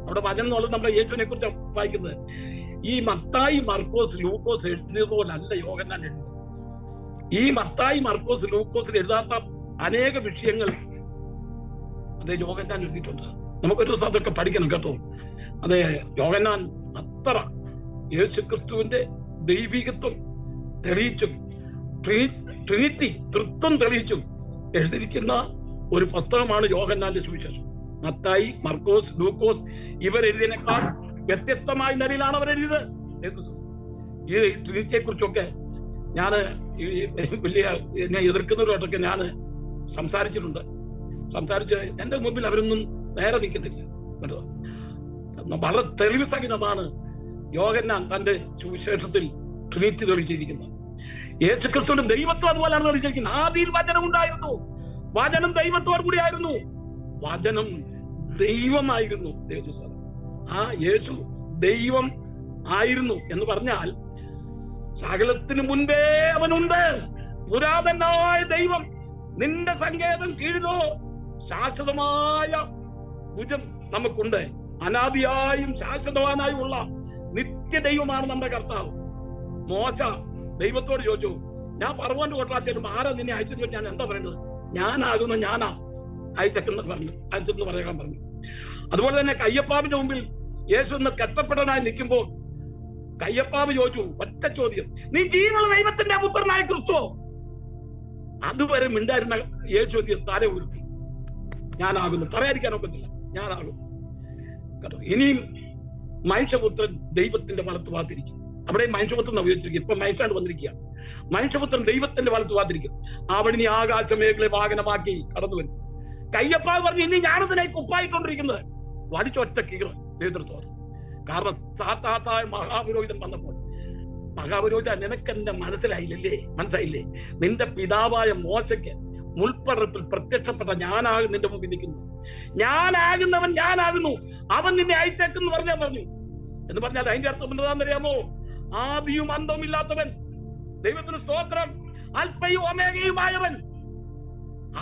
അവിടെ വചനം എന്നുള്ളത് നമ്മുടെ യേശുവിനെ കുറിച്ച് വായിക്കുന്നത്. ഈ മത്തായി, മർക്കോസ്, ലൂക്കോസ് എഴുതിയ പോലല്ല യോഹന്നാൻ എഴുതുന്നത്. ഈ മത്തായി, മർക്കോസ്, ലൂക്കോസിൽ എഴുതാത്ത അനേക വിഷയങ്ങൾ അതേ യോഹന്നാൻ എഴുതിയിട്ടുണ്ട്. നമുക്കൊരു ദിവസം അതൊക്കെ പഠിക്കണം കേട്ടോ. അതെ, യോഹന്നാൻ അത്ര യേശുക്രിസ്തുവിന്റെ ദൈവികത്വം തെളിയിച്ചും ട്രിനിറ്റി തൃത്വം തെളിയിച്ചും എഴുതിയിരിക്കുന്ന ഒരു പുസ്തകമാണ് യോഹന്നാന്റെ സുവിശേഷം. മത്തായി, മർക്കോസ്, ലൂക്കോസ് ഇവരെഴുതിയതിനേക്കാൾ വ്യത്യസ്തമായ നിലയിലാണ് അവർ എഴുതിയത്. ഈ ട്രിനിറ്റിയെ കുറിച്ചൊക്കെ ഞാൻ വലിയ എന്നെ എതിർക്കുന്നവരോട്ടൊക്കെ ഞാൻ സംസാരിച്ച് എന്റെ മുമ്പിൽ അവരൊന്നും നേരെ നിൽക്കത്തില്ല കേട്ടോ. വളരെ തെളിവ് സഹിതമാണ് യോഹന്നാൻ തന്റെ സുവിശേഷത്തിൽ ട്രിനിറ്റി തെളിയിച്ചിരിക്കുന്നത്. യേശുക്രിസ്തുവിന്റെ ദൈവത്വം അതുപോലെയാണ് തെളിയിച്ചിരിക്കുന്നത്. ആദിയിൽ വചനം ഉണ്ടായിരുന്നു, വചനം ദൈവത്തോടു കൂടിയായിരുന്നു, വചനം ദൈവമായിരുന്നു. ആ യേശു ദൈവം ആയിരുന്നു എന്ന് പറഞ്ഞാൽ സകലത്തിനു മുൻപേ അവനുണ്ട്. പുരാതനായ ദൈവം നിന്റെ സങ്കേതം കീഴിലോ ശാശ്വതമായ ഭുജം നമുക്കുണ്ട്. അനാദിയായും ശാശ്വതവാനായും ഉള്ള നിത്യദൈവമാണ് നമ്മുടെ കർത്താവ്. മോശ ദൈവത്തോട് ചോദിച്ചു, ഞാൻ ഫറവോന്റെ കൊട്ടാരത്തിലും ആരാ നിന്നെ അയച്ചെന്ന് ഞാൻ എന്താ പറയുന്നത്? ഞാനാകുന്നു, ഞാനാ അയച്ചെന്ന് പറയാൻ പറഞ്ഞു. അതുപോലെ തന്നെ കയ്യപ്പാവിന്റെ മുമ്പിൽ യേശു എന്ന് കെട്ടപ്പെടാനായി നിൽക്കുമ്പോൾ കയ്യപ്പാവ് ചോദിച്ചു ഒറ്റ ചോദ്യം, നീ ജീവനുള്ള ദൈവത്തിന്റെ പുത്രനായ ക്രിസ്തുവോ? അതുവരെ മിണ്ടായിരുന്ന യേശു തല ഉയർത്തി, ഞാനാകുന്നു. പറയാതിരിക്കാൻ ഒക്കത്തില്ല, ഞാനാകുന്നു കേട്ടോ. ഇനിയും മനുഷ്യപുത്രൻ ദൈവത്തിന്റെ വലത്ത് ഭാഗത്തിരിക്കും. അവിടെ മനുഷ്യപുത്രൻ ഉപയോഗിച്ചിരിക്കും. ഇപ്പൊ മനുഷ്യാണ്ട് വന്നിരിക്കുക. മനുഷ്യപുത്രൻ ദൈവത്തിന്റെ വലത്ത് ഭാഗത്തിരിക്കും. അവിടെ നീ ആകാശമേഖലയെ വാഹനമാക്കി കടന്നു വരും. കയ്യപ്പാവ് പറഞ്ഞു, ഇനി ഞാനതിനായി കുപ്പായിക്കൊണ്ടിരിക്കുന്നത് വലിച്ചൊറ്റ കീറ നേതൃത്വം. കാരണം സാത്താത്തായ മഹാപുരോഹിതൻ വന്നപ്പോൾ, മഹാപുരോഹിത നിനക്ക് എന്നെ മനസ്സിലായില്ലേ? നിന്റെ പിതാവായ മോശയ്ക്ക് മുൾപ്പടർപ്പിൽ പ്രത്യക്ഷപ്പെട്ട ഞാനാകും നിന്റെ മുമ്പിൽ നിൽക്കുന്നത്. ഞാനാകുന്നവൻ ഞാനാകുന്നു, അവൻ നിന്നെ അയച്ചേക്കെന്ന് പറഞ്ഞു എന്ന് പറഞ്ഞാൽ അതിന്റെ അർത്ഥം എന്താണെന്നറിയാമോ? ആദിയും അന്തവും ഇല്ലാത്തവൻ, ദൈവത്തിന് സ്തോത്രം, അൽഫയും ഒമേഗയുമായവൻ.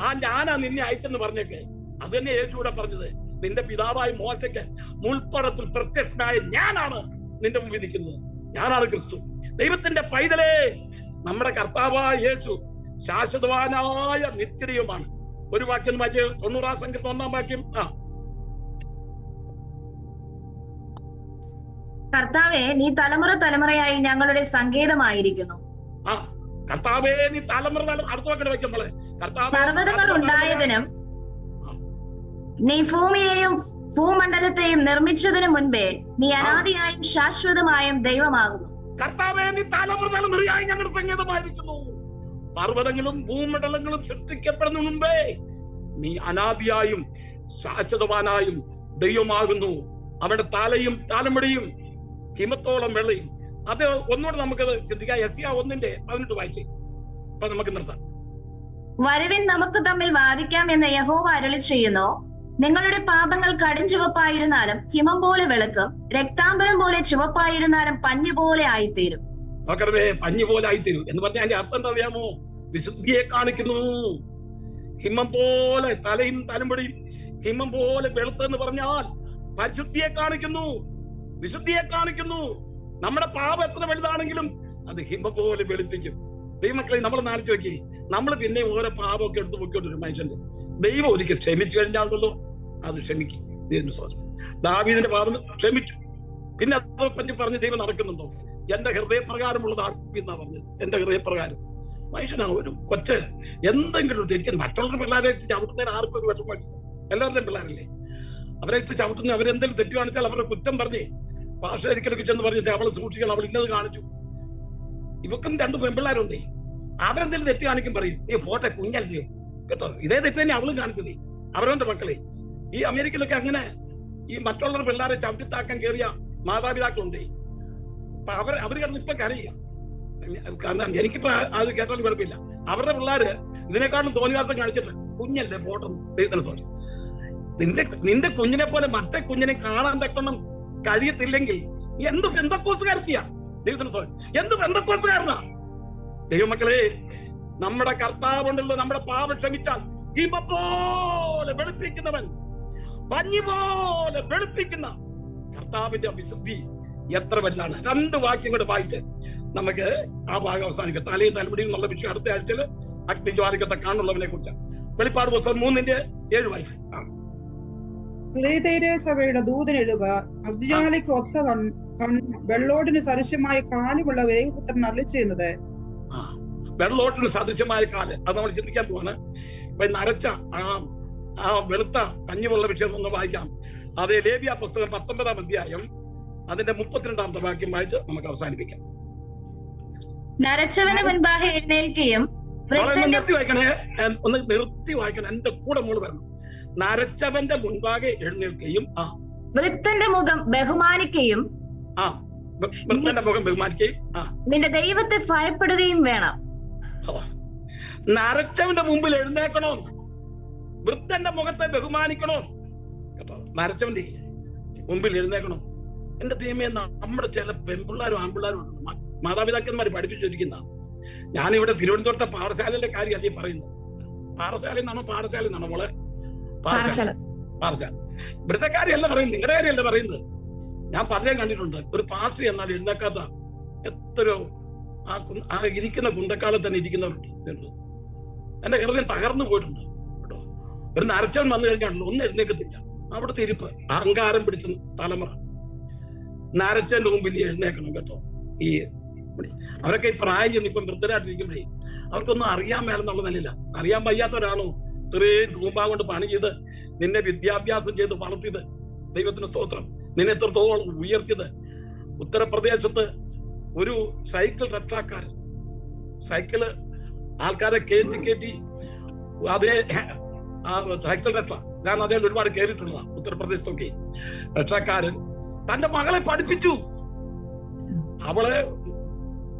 ആ ഞാനാ നിന്നെ അയച്ചെന്ന് പറഞ്ഞേക്കെ. അത് തന്നെ യേശുവിടെ പറഞ്ഞത്. നിന്റെ പിതാവായ മോശയ്ക്ക് മുൾപ്പടത്തിൽ പ്രത്യക്ഷനായ ഞാനാണ് നിന്റെ മുമ്പിൽ നിൽക്കുന്നത്. ഞാനാണ് ക്രിസ്തു. ദൈവത്തിന്റെ പൈതലേ, നമ്മുടെ കർത്താവായ യേശു ശാശ്വതവാനായ നിത്യദൈവമാണ്. ഒരു വാക്യം വായിച്ച് 90 സംഖ്യ 1 വാക്യം. കർത്താവേ, നീ തലമുറയായി ഞങ്ങളുടെ സങ്കേതമായിരിക്കുന്നു. കർത്താവേ, നീ തലമുറ അടുത്ത വാക്കിടെ വയ്ക്കുമ്പോളെ പർവ്വതങ്ങൾ ഉണ്ടായതിനും നീ ഭൂമിയെയും ഭൂമണ്ഡലത്തെയും നിർമ്മിച്ചതിനു മുൻപേ നീ അനാദിയായും ശാശ്വതമായും ദൈവമാകുന്നു. കർത്താവേ, നീ തലമുറയായി ഞങ്ങളുടെ സങ്കേതമായിരിക്കുന്നു. പർവ്വതങ്ങളും ഭൂമണ്ഡലങ്ങളും സൃഷ്ടിക്കപ്പെടുന്ന മുൻപേ നീ അനാദിയായും ശാശ്വതവാനായും ദൈവമാകുന്നു. അവിടെ താലമുടിയും ഹിമത്തോളം വെള്ളയും. അത് ഒന്നുകൂടെ നമുക്കത് ചിന്തിക്കാം. യെശയ്യാ 1:18 വായിച്ചേ. അപ്പൊ നമുക്ക് നിർത്താം. വരുവിൻ, നമുക്ക് തമ്മിൽ വാദിക്കാം എന്ന് യഹോവ അരുളി ചെയ്യുന്നു. നിങ്ങളുടെ പാപങ്ങൾ കടുംചുവപ്പായിരുന്നാലും ഹിമം പോലെ വെളുക്കും, രക്താംബരം പോലെ ചുവപ്പായിരുന്നാലും പഞ്ഞു പോലെ ആയിത്തീരും. നോക്കണമേ, പഞ്ഞു പോലെ ആയിത്തീരും എന്ന് പറഞ്ഞാൽ അതിന്റെ അർത്ഥം എന്താ അറിയാമോ? വിശുദ്ധിയെ കാണിക്കുന്നു. ഹിമം പോലെ തലയും തലമുടിയും ഹിമം പോലെ വെളുത്തെന്ന് പറഞ്ഞാൽ പരിശുദ്ധിയെ കാണിക്കുന്നു, വിശുദ്ധിയെ കാണിക്കുന്നു. നമ്മുടെ പാപം എത്ര വലുതാണെങ്കിലും അത് ഹിമം പോലെ വെളുപ്പിക്കും. ദൈവമക്കളെ, നമ്മൾ നാലിച്ച് നോക്കി, നമ്മൾ പിന്നെ ഓരോ പാപമൊക്കെ എടുത്ത് പൊയ്ക്കൊണ്ടിരും മനുഷ്യന്റെ. ദൈവം ഒരിക്കൽ ക്ഷമിച്ചു കഴിഞ്ഞാണല്ലോ, അത് ക്ഷമിക്കും. ദാവീദിന്റെ പാപം ക്ഷമിച്ചു. പിന്നെ അതിനെ പറ്റി പറഞ്ഞ് ദൈവം നടക്കുന്നുണ്ടോ? എന്റെ ഹൃദയപ്രകാരമുള്ളത് എന്നാ പറഞ്ഞത്. എന്റെ ഹൃദയപ്രകാരം. മനുഷ്യനാ ഒരു കൊച്ച് എന്തെങ്കിലും തെറ്റി മറ്റുള്ളവരുടെ പിള്ളേരായിട്ട് ചവിട്ടുന്നതിന് ആർക്കും ഒരു വിഷമമില്ല. എല്ലാവരുടെയും പിള്ളേരല്ലേ, അവരായിട്ട് ചവിട്ടുന്ന അവരെന്തെങ്കിലും തെറ്റ് കാണിച്ചാൽ അവരുടെ കുറ്റം പറഞ്ഞേ ഭാഷ ഒരിക്കലൊക്കെ ചെന്ന് പറഞ്ഞിട്ട് അവള് സൂക്ഷിക്കണം, അവൾ ഇന്നത് കാണിച്ചു. ഇവക്കും 2 പെൺപിള്ളേരുണ്ടേ. അവരെന്തെങ്കിലും തെറ്റ് കാണിക്കും പറയും, ഈ ഫോട്ടോ കുഞ്ഞല്ലയോ കേട്ടോ. ഇതേ തെറ്റ് തന്നെ അവളും കാണിച്ചതേ, അവരവന്റെ മക്കളെ. ഈ അമേരിക്കയിലൊക്കെ അങ്ങനെ ഈ മറ്റുള്ളവരുടെ പിള്ളേരെ ചവിട്ടിത്താക്കാൻ കയറിയ മാതാപിതാക്കളുണ്ടേ. അപ്പൊ അവർ കിടന്ന് ഇപ്പൊ കരയുക. കാരണം എനിക്കിപ്പോ അത് കേട്ടാലും കുഴപ്പമില്ല. അവരുടെ പിള്ളേര് ഇതിനെക്കാളും തോന്നിവാസം കാണിച്ചിട്ട് കുഞ്ഞല്ലേ പോട്ടെന്ന് ദൈവത്തിന് സ്തോത്രം. നിന്റെ കുഞ്ഞിനെ പോലെ മറ്റേ കുഞ്ഞിനെ കാണാൻ തക്കണം കഴിയത്തില്ലെങ്കിൽ എന്ത് പെന്തക്കോസുകാരത്തിയാ ദൈവത്തിന് സ്തോത്രം. എന്ത് പെന്തക്കോസുകാരനാ? ദൈവമക്കളെ, നമ്മുടെ കർത്താവുണ്ടല്ലോ, നമ്മുടെ പാപം ക്ഷമിച്ചാൽ ഹിമ പോലെ വെളുപ്പിക്കുന്നവൻ, പഞ്ഞി പോലെ വെളുപ്പിക്കുന്ന കർത്താവിന്റെ വിശുദ്ധി എത്ര വലുതാണ്. 2 വാക്യം കൂടെ വായിച്ച് നമുക്ക് ആ ഭാഗം അവസാനിക്കാം. തലയും തലമുടിയും എന്നുള്ള വിഷയം അടുത്ത ആഴ്ചയിൽ അഗ്നിജ്വാലിക്കത്തെ കാണുള്ളവനെ കുറിച്ചാണ്. വെളിപ്പാട് പുസ്തകം 3:7 വായിച്ചു. സഭയുടെ ദൂതനെഴുക, അഗ്നിജ്വാലയ്ക്ക് ഒത്ത വെള്ളോടിന് സദൃശ്യമായ കാലുമുള്ള ദൈവപുത്രൻ അരുളി ചെയ്യുന്നത്. വെള്ളോട്ടിന് സദൃശ്യമായ കാല്, അത് നമ്മൾ ചിന്തിക്കാൻ പോവാണ്. ഇപ്പൊ നരച്ച ആ വെളുത്ത കഞ്ഞിവുള്ള വിഷയം ഒന്ന് വായിക്കാം. അത് ലേവ്യ പുസ്തകം 19-ാം അധ്യായം അതിന്റെ 32-ാമത്തെ വാക്യം വായിച്ച് നമുക്ക് അവസാനിപ്പിക്കാം. നരച്ചവന് മുൻപാകെ എഴുന്നേൽക്കുകയും നിർത്തി വായിക്കണേ, ഒന്ന് നിർത്തി വായിക്കണം. എന്റെ കൂടെ മോള് വരണം. നരച്ചവന്റെ മുൻപാകെ എഴുന്നേൽക്കുകയും വൃത്തന്റെ മുഖം ബഹുമാനിക്കുകയും നിന്റെ ദൈവത്തെ ഭയപ്പെടുകയും വേണം. നരച്ചവന്റെ മുമ്പിൽ എഴുന്നേക്കണോ, വൃദ്ധന്റെ മുഖത്തെ ബഹുമാനിക്കണോ കേട്ടോ. നരച്ചവന്റെ മുമ്പിൽ എഴുന്നേക്കണോ. എന്റെ ദൈവമേ, നമ്മുടെ ചില പെൺപിള്ളാരും ആൺപിള്ളാരും ഉണ്ട്, മാതാപിതാക്കന്മാർ പഠിപ്പിച്ചിരിക്കുന്ന. ഞാനിവിടെ തിരുവനന്തപുരത്തെ പാഠശാലയിലെ കാര്യം അല്ലേ പറയുന്നത്. പാഠശാലയിൽ നിന്നാണോ മോളെ? പാഠശാല. ഇവിടുത്തെ കാര്യമല്ല പറയുന്നത്, നിങ്ങളുടെ കാര്യമല്ല പറയുന്നത്. ഞാൻ പലരും കണ്ടിട്ടുണ്ട്, ഒരു പാർട്ടി എന്നാൽ എഴുന്നേക്കാത്ത എത്രയോ ആ ഇരിക്കുന്ന കുന്തക്കാലത്ത് തന്നെ ഇരിക്കുന്നവരുണ്ട്. എന്റെ ഹൃദയം തകർന്നു പോയിട്ടുണ്ട് കേട്ടോ. ഒരു നരച്ചവൻ വന്നു കഴിഞ്ഞാണല്ലോ ഒന്നും എഴുന്നേക്കത്തില്ല. അവിടുത്തെ ഇരിപ്പ് അഹങ്കാരം പിടിച്ച തലമുറ. നരച്ചവന്റെ മുമ്പിൽ എഴുന്നേക്കണം കേട്ടോ. ഈ അവരൊക്കെ ഈ പ്രായം ചെന്ന് ഇപ്പം വൃദ്ധരായിട്ടിരിക്കുമ്പോഴേ അവർക്കൊന്നും അറിയാൻ മേലെന്നുള്ള നിലയില്ല. അറിയാൻ വയ്യാത്തവരാണോ ഇത്രയും തൂമ്പാ കൊണ്ട് പണി ചെയ്ത് നിന്നെ വിദ്യാഭ്യാസം ചെയ്ത് വളർത്തിയത്? ദൈവത്തിന് സ്തോത്രം. നിന്നെ എത്രത്തോളം ഉയർത്തിയത്. ഉത്തർപ്രദേശത്ത് ഒരു സൈക്കിൾ റിക്ഷക്കാരൻ, സൈക്കിള് ആൾക്കാരെ കയറ്റി അതേ സൈക്കിൾ റിക്ഷ, ഞാൻ അതേ ഒരുപാട് കയറിയിട്ടുള്ളതാണ് ഉത്തർപ്രദേശത്തൊക്കെ. റിക്ഷക്കാരൻ തന്റെ മകളെ പഠിപ്പിച്ചു. അവളെ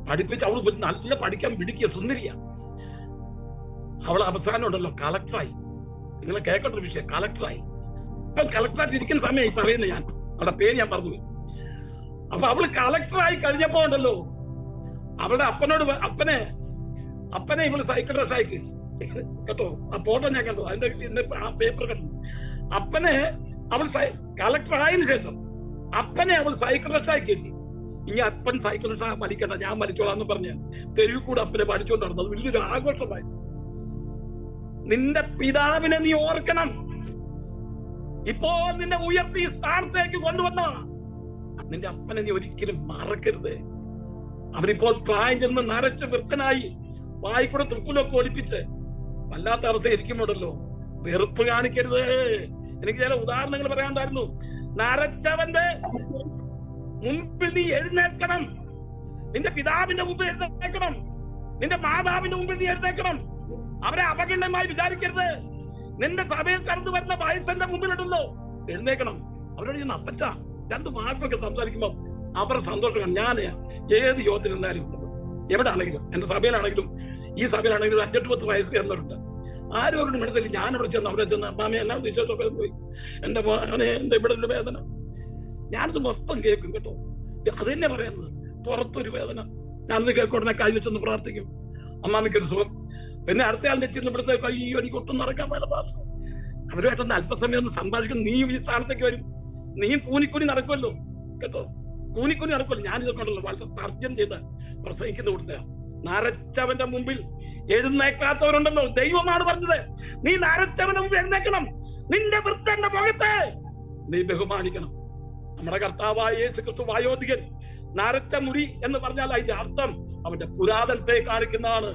പഠിപ്പിച്ച് അവള് നല്ല പഠിക്കാൻ പിടിക്കുക, സുന്ദരിയ. അവൾ അവസാനം ഉണ്ടല്ലോ കളക്ടറായി. നിങ്ങൾ കേൾക്കേണ്ട ഒരു വിഷയം, കളക്ടറായി. ഇപ്പം കളക്ടറായിട്ട് ഇരിക്കുന്ന സമയം ഈ പറയുന്നത് ഞാൻ, അവളുടെ പേര് ഞാൻ പറഞ്ഞു. അപ്പൊ അവള് കളക്ടറായി കഴിഞ്ഞപ്പോ ഉണ്ടല്ലോ അവളുടെ അപ്പനെ ഇവള് സൈക്കിൾ റിക്ഷായി കേട്ടോ. ആ ഫോട്ടോ ഞാൻ കണ്ടത്, അതിന്റെ ആ പേപ്പർ കണ്ടു. അപ്പനെ അവൾ കളക്ടർ ആയതിനു ശേഷം അപ്പനെ അവൾ സൈക്കിൾ റിക്ഷായി കയറ്റി. ഇനി അപ്പൻ സൈക്കിൾ റിക്ഷ വലിക്കണ്ട, ഞാൻ വലിച്ചോളാന്ന് പറഞ്ഞ് തെരുവിൽ കൂടെ അപ്പനെ പഠിച്ചുകൊണ്ട് നടന്നത് വലിയൊരു ആഘോഷമായി. നിന്റെ പിതാവിനെ നീ ഓർക്കണം. ഇപ്പോൾ നിന്നെ ഉയർത്തി സ്ഥാനത്തേക്ക് കൊണ്ടുവന്ന നിന്റെ അപ്പനെ നീ ഒരിക്കലും മറക്കരുത്. അവരിപ്പോൾ പ്രായം ചെന്ന് നരച്ച് വൃത്തനായി വായിക്കൂടെ തുപ്പിലൊക്കെ ഒളിപ്പിച്ച് വല്ലാത്ത അവസ്ഥ ഇരിക്കുമ്പോഴല്ലോ വെറുപ്പ് കാണിക്കരുത്. എനിക്ക് ചില ഉദാഹരണങ്ങൾ പറയാണ്ടായിരുന്നു. നരച്ചവന്റെ മുമ്പിൽ നീ എഴുന്നേൽക്കണം. നിന്റെ പിതാവിന്റെ മുമ്പിൽ എഴുന്നേൽക്കണം. നിന്റെ മാതാവിന്റെ മുമ്പിൽ നീ എഴുന്നേൽക്കണം. അവരെ അപകടമായി വിചാരിക്കരുത്. നിന്റെ സഭയിൽ കടന്നു വരുന്ന വയസ്സന്റെ മുമ്പിലിടുന്നോ എഴുന്നേക്കണം. അവരോട് ഞാൻ അപ്പച്ച രണ്ട് വാക്കൊക്കെ സംസാരിക്കുമ്പോൾ അവരുടെ സന്തോഷം. ഞാൻ ഏത് യോഗത്തിൽ നിന്നാലും എവിടെ ആണെങ്കിലും, എന്റെ സഭയിലാണെങ്കിലും ഈ സഭയിലാണെങ്കിലും 5-10 വയസ്സ് ചേർന്നവരുണ്ട്. ആരും അവരുടെ മിടത്തിൽ ഞാൻ അവിടെ ചെന്ന് അമ്മാമ എല്ലാം വിശേഷമൊക്കെ പോയി, എന്റെ മോനെ എന്റെ ഇവിടെ ഒരു വേദന, ഞാനത് മൊത്തം കേൾക്കും കേട്ടോ. അത് തന്നെ പറയുന്നത്, പുറത്തൊരു വേദന. ഞാനത് കേൾക്കോടനെ കൈ വെച്ചൊന്ന് പ്രാർത്ഥിക്കും, അമ്മാമിക്കൊരു സുഖം. പിന്നെ അടുത്ത ആളിന്റെ ചെന്ന് ഇവിടുത്തെ അയ്യോ എനിക്ക് ഒട്ടും നടക്കാൻ വേണ്ട ഭാഷ. അവരുമായിട്ടൊന്ന് അല്പസമയം ഒന്ന് സംഭാഷിക്കണം. നീയും ഈ സ്ഥാനത്തേക്ക് വരും. നീയും കൂനിക്കൂനി നടക്കുമല്ലോ കേട്ടോ, കൂനിക്കൂനി നടക്കുമല്ലോ. ഞാനിതൊക്കെ ഉണ്ടല്ലോ വളരെ തർജ്ജം ചെയ്ത് പ്രസംഗിക്കുന്ന കൊടുത്ത നരച്ചവന്റെ മുമ്പിൽ എഴുന്നേക്കാത്തവരുണ്ടല്ലോ. ദൈവമാണ് പറഞ്ഞത്, നീ നരച്ചവന്റെ മുമ്പിൽ എഴുന്നേക്കണം. നിന്റെ വൃദ്ധന്റെ മുഖത്തെ നീ ബഹുമാനിക്കണം. നമ്മുടെ കർത്താവായ യേശു ക്രിസ്തു വായോധികൻ. നരച്ച മുടി എന്ന് പറഞ്ഞാൽ അതിന്റെ അർത്ഥം അവന്റെ പുരാതനത്തെ കാണിക്കുന്നതാണ്,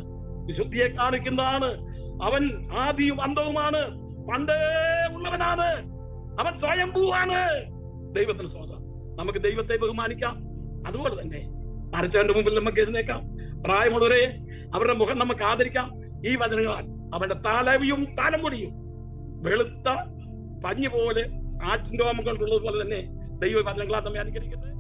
വിശുദ്ധിയെ കാണിക്കുന്നതാണ്. അവൻ ആദിയും അന്തവുമാണ്, പണ്ടേ ഉള്ളവനാണ്, അവൻ സ്വയംഭൂവാണ്. ദൈവത്തിന് സ്തോത്രം. നമുക്ക് ദൈവത്തെ ബഹുമാനിക്കാം. അതുപോലെ തന്നെ നരച്ചവന്റെ മുമ്പിൽ നമുക്ക് എഴുന്നേക്കാം. പ്രായമുള്ളവരെ അവരുടെ മുഖം നമുക്ക് ആദരിക്കാം. ഈ വചനങ്ങളാൽ അവന്റെ തലവിയും തലമുടിയും വെളുത്ത പഞ്ഞു പോലെ ആറ്റിൻ രോമം കൊണ്ടുള്ളത് പോലെ തന്നെ ദൈവ വചനങ്ങളാൽ നമ്മെ അനുകരിക്കട്ടെ.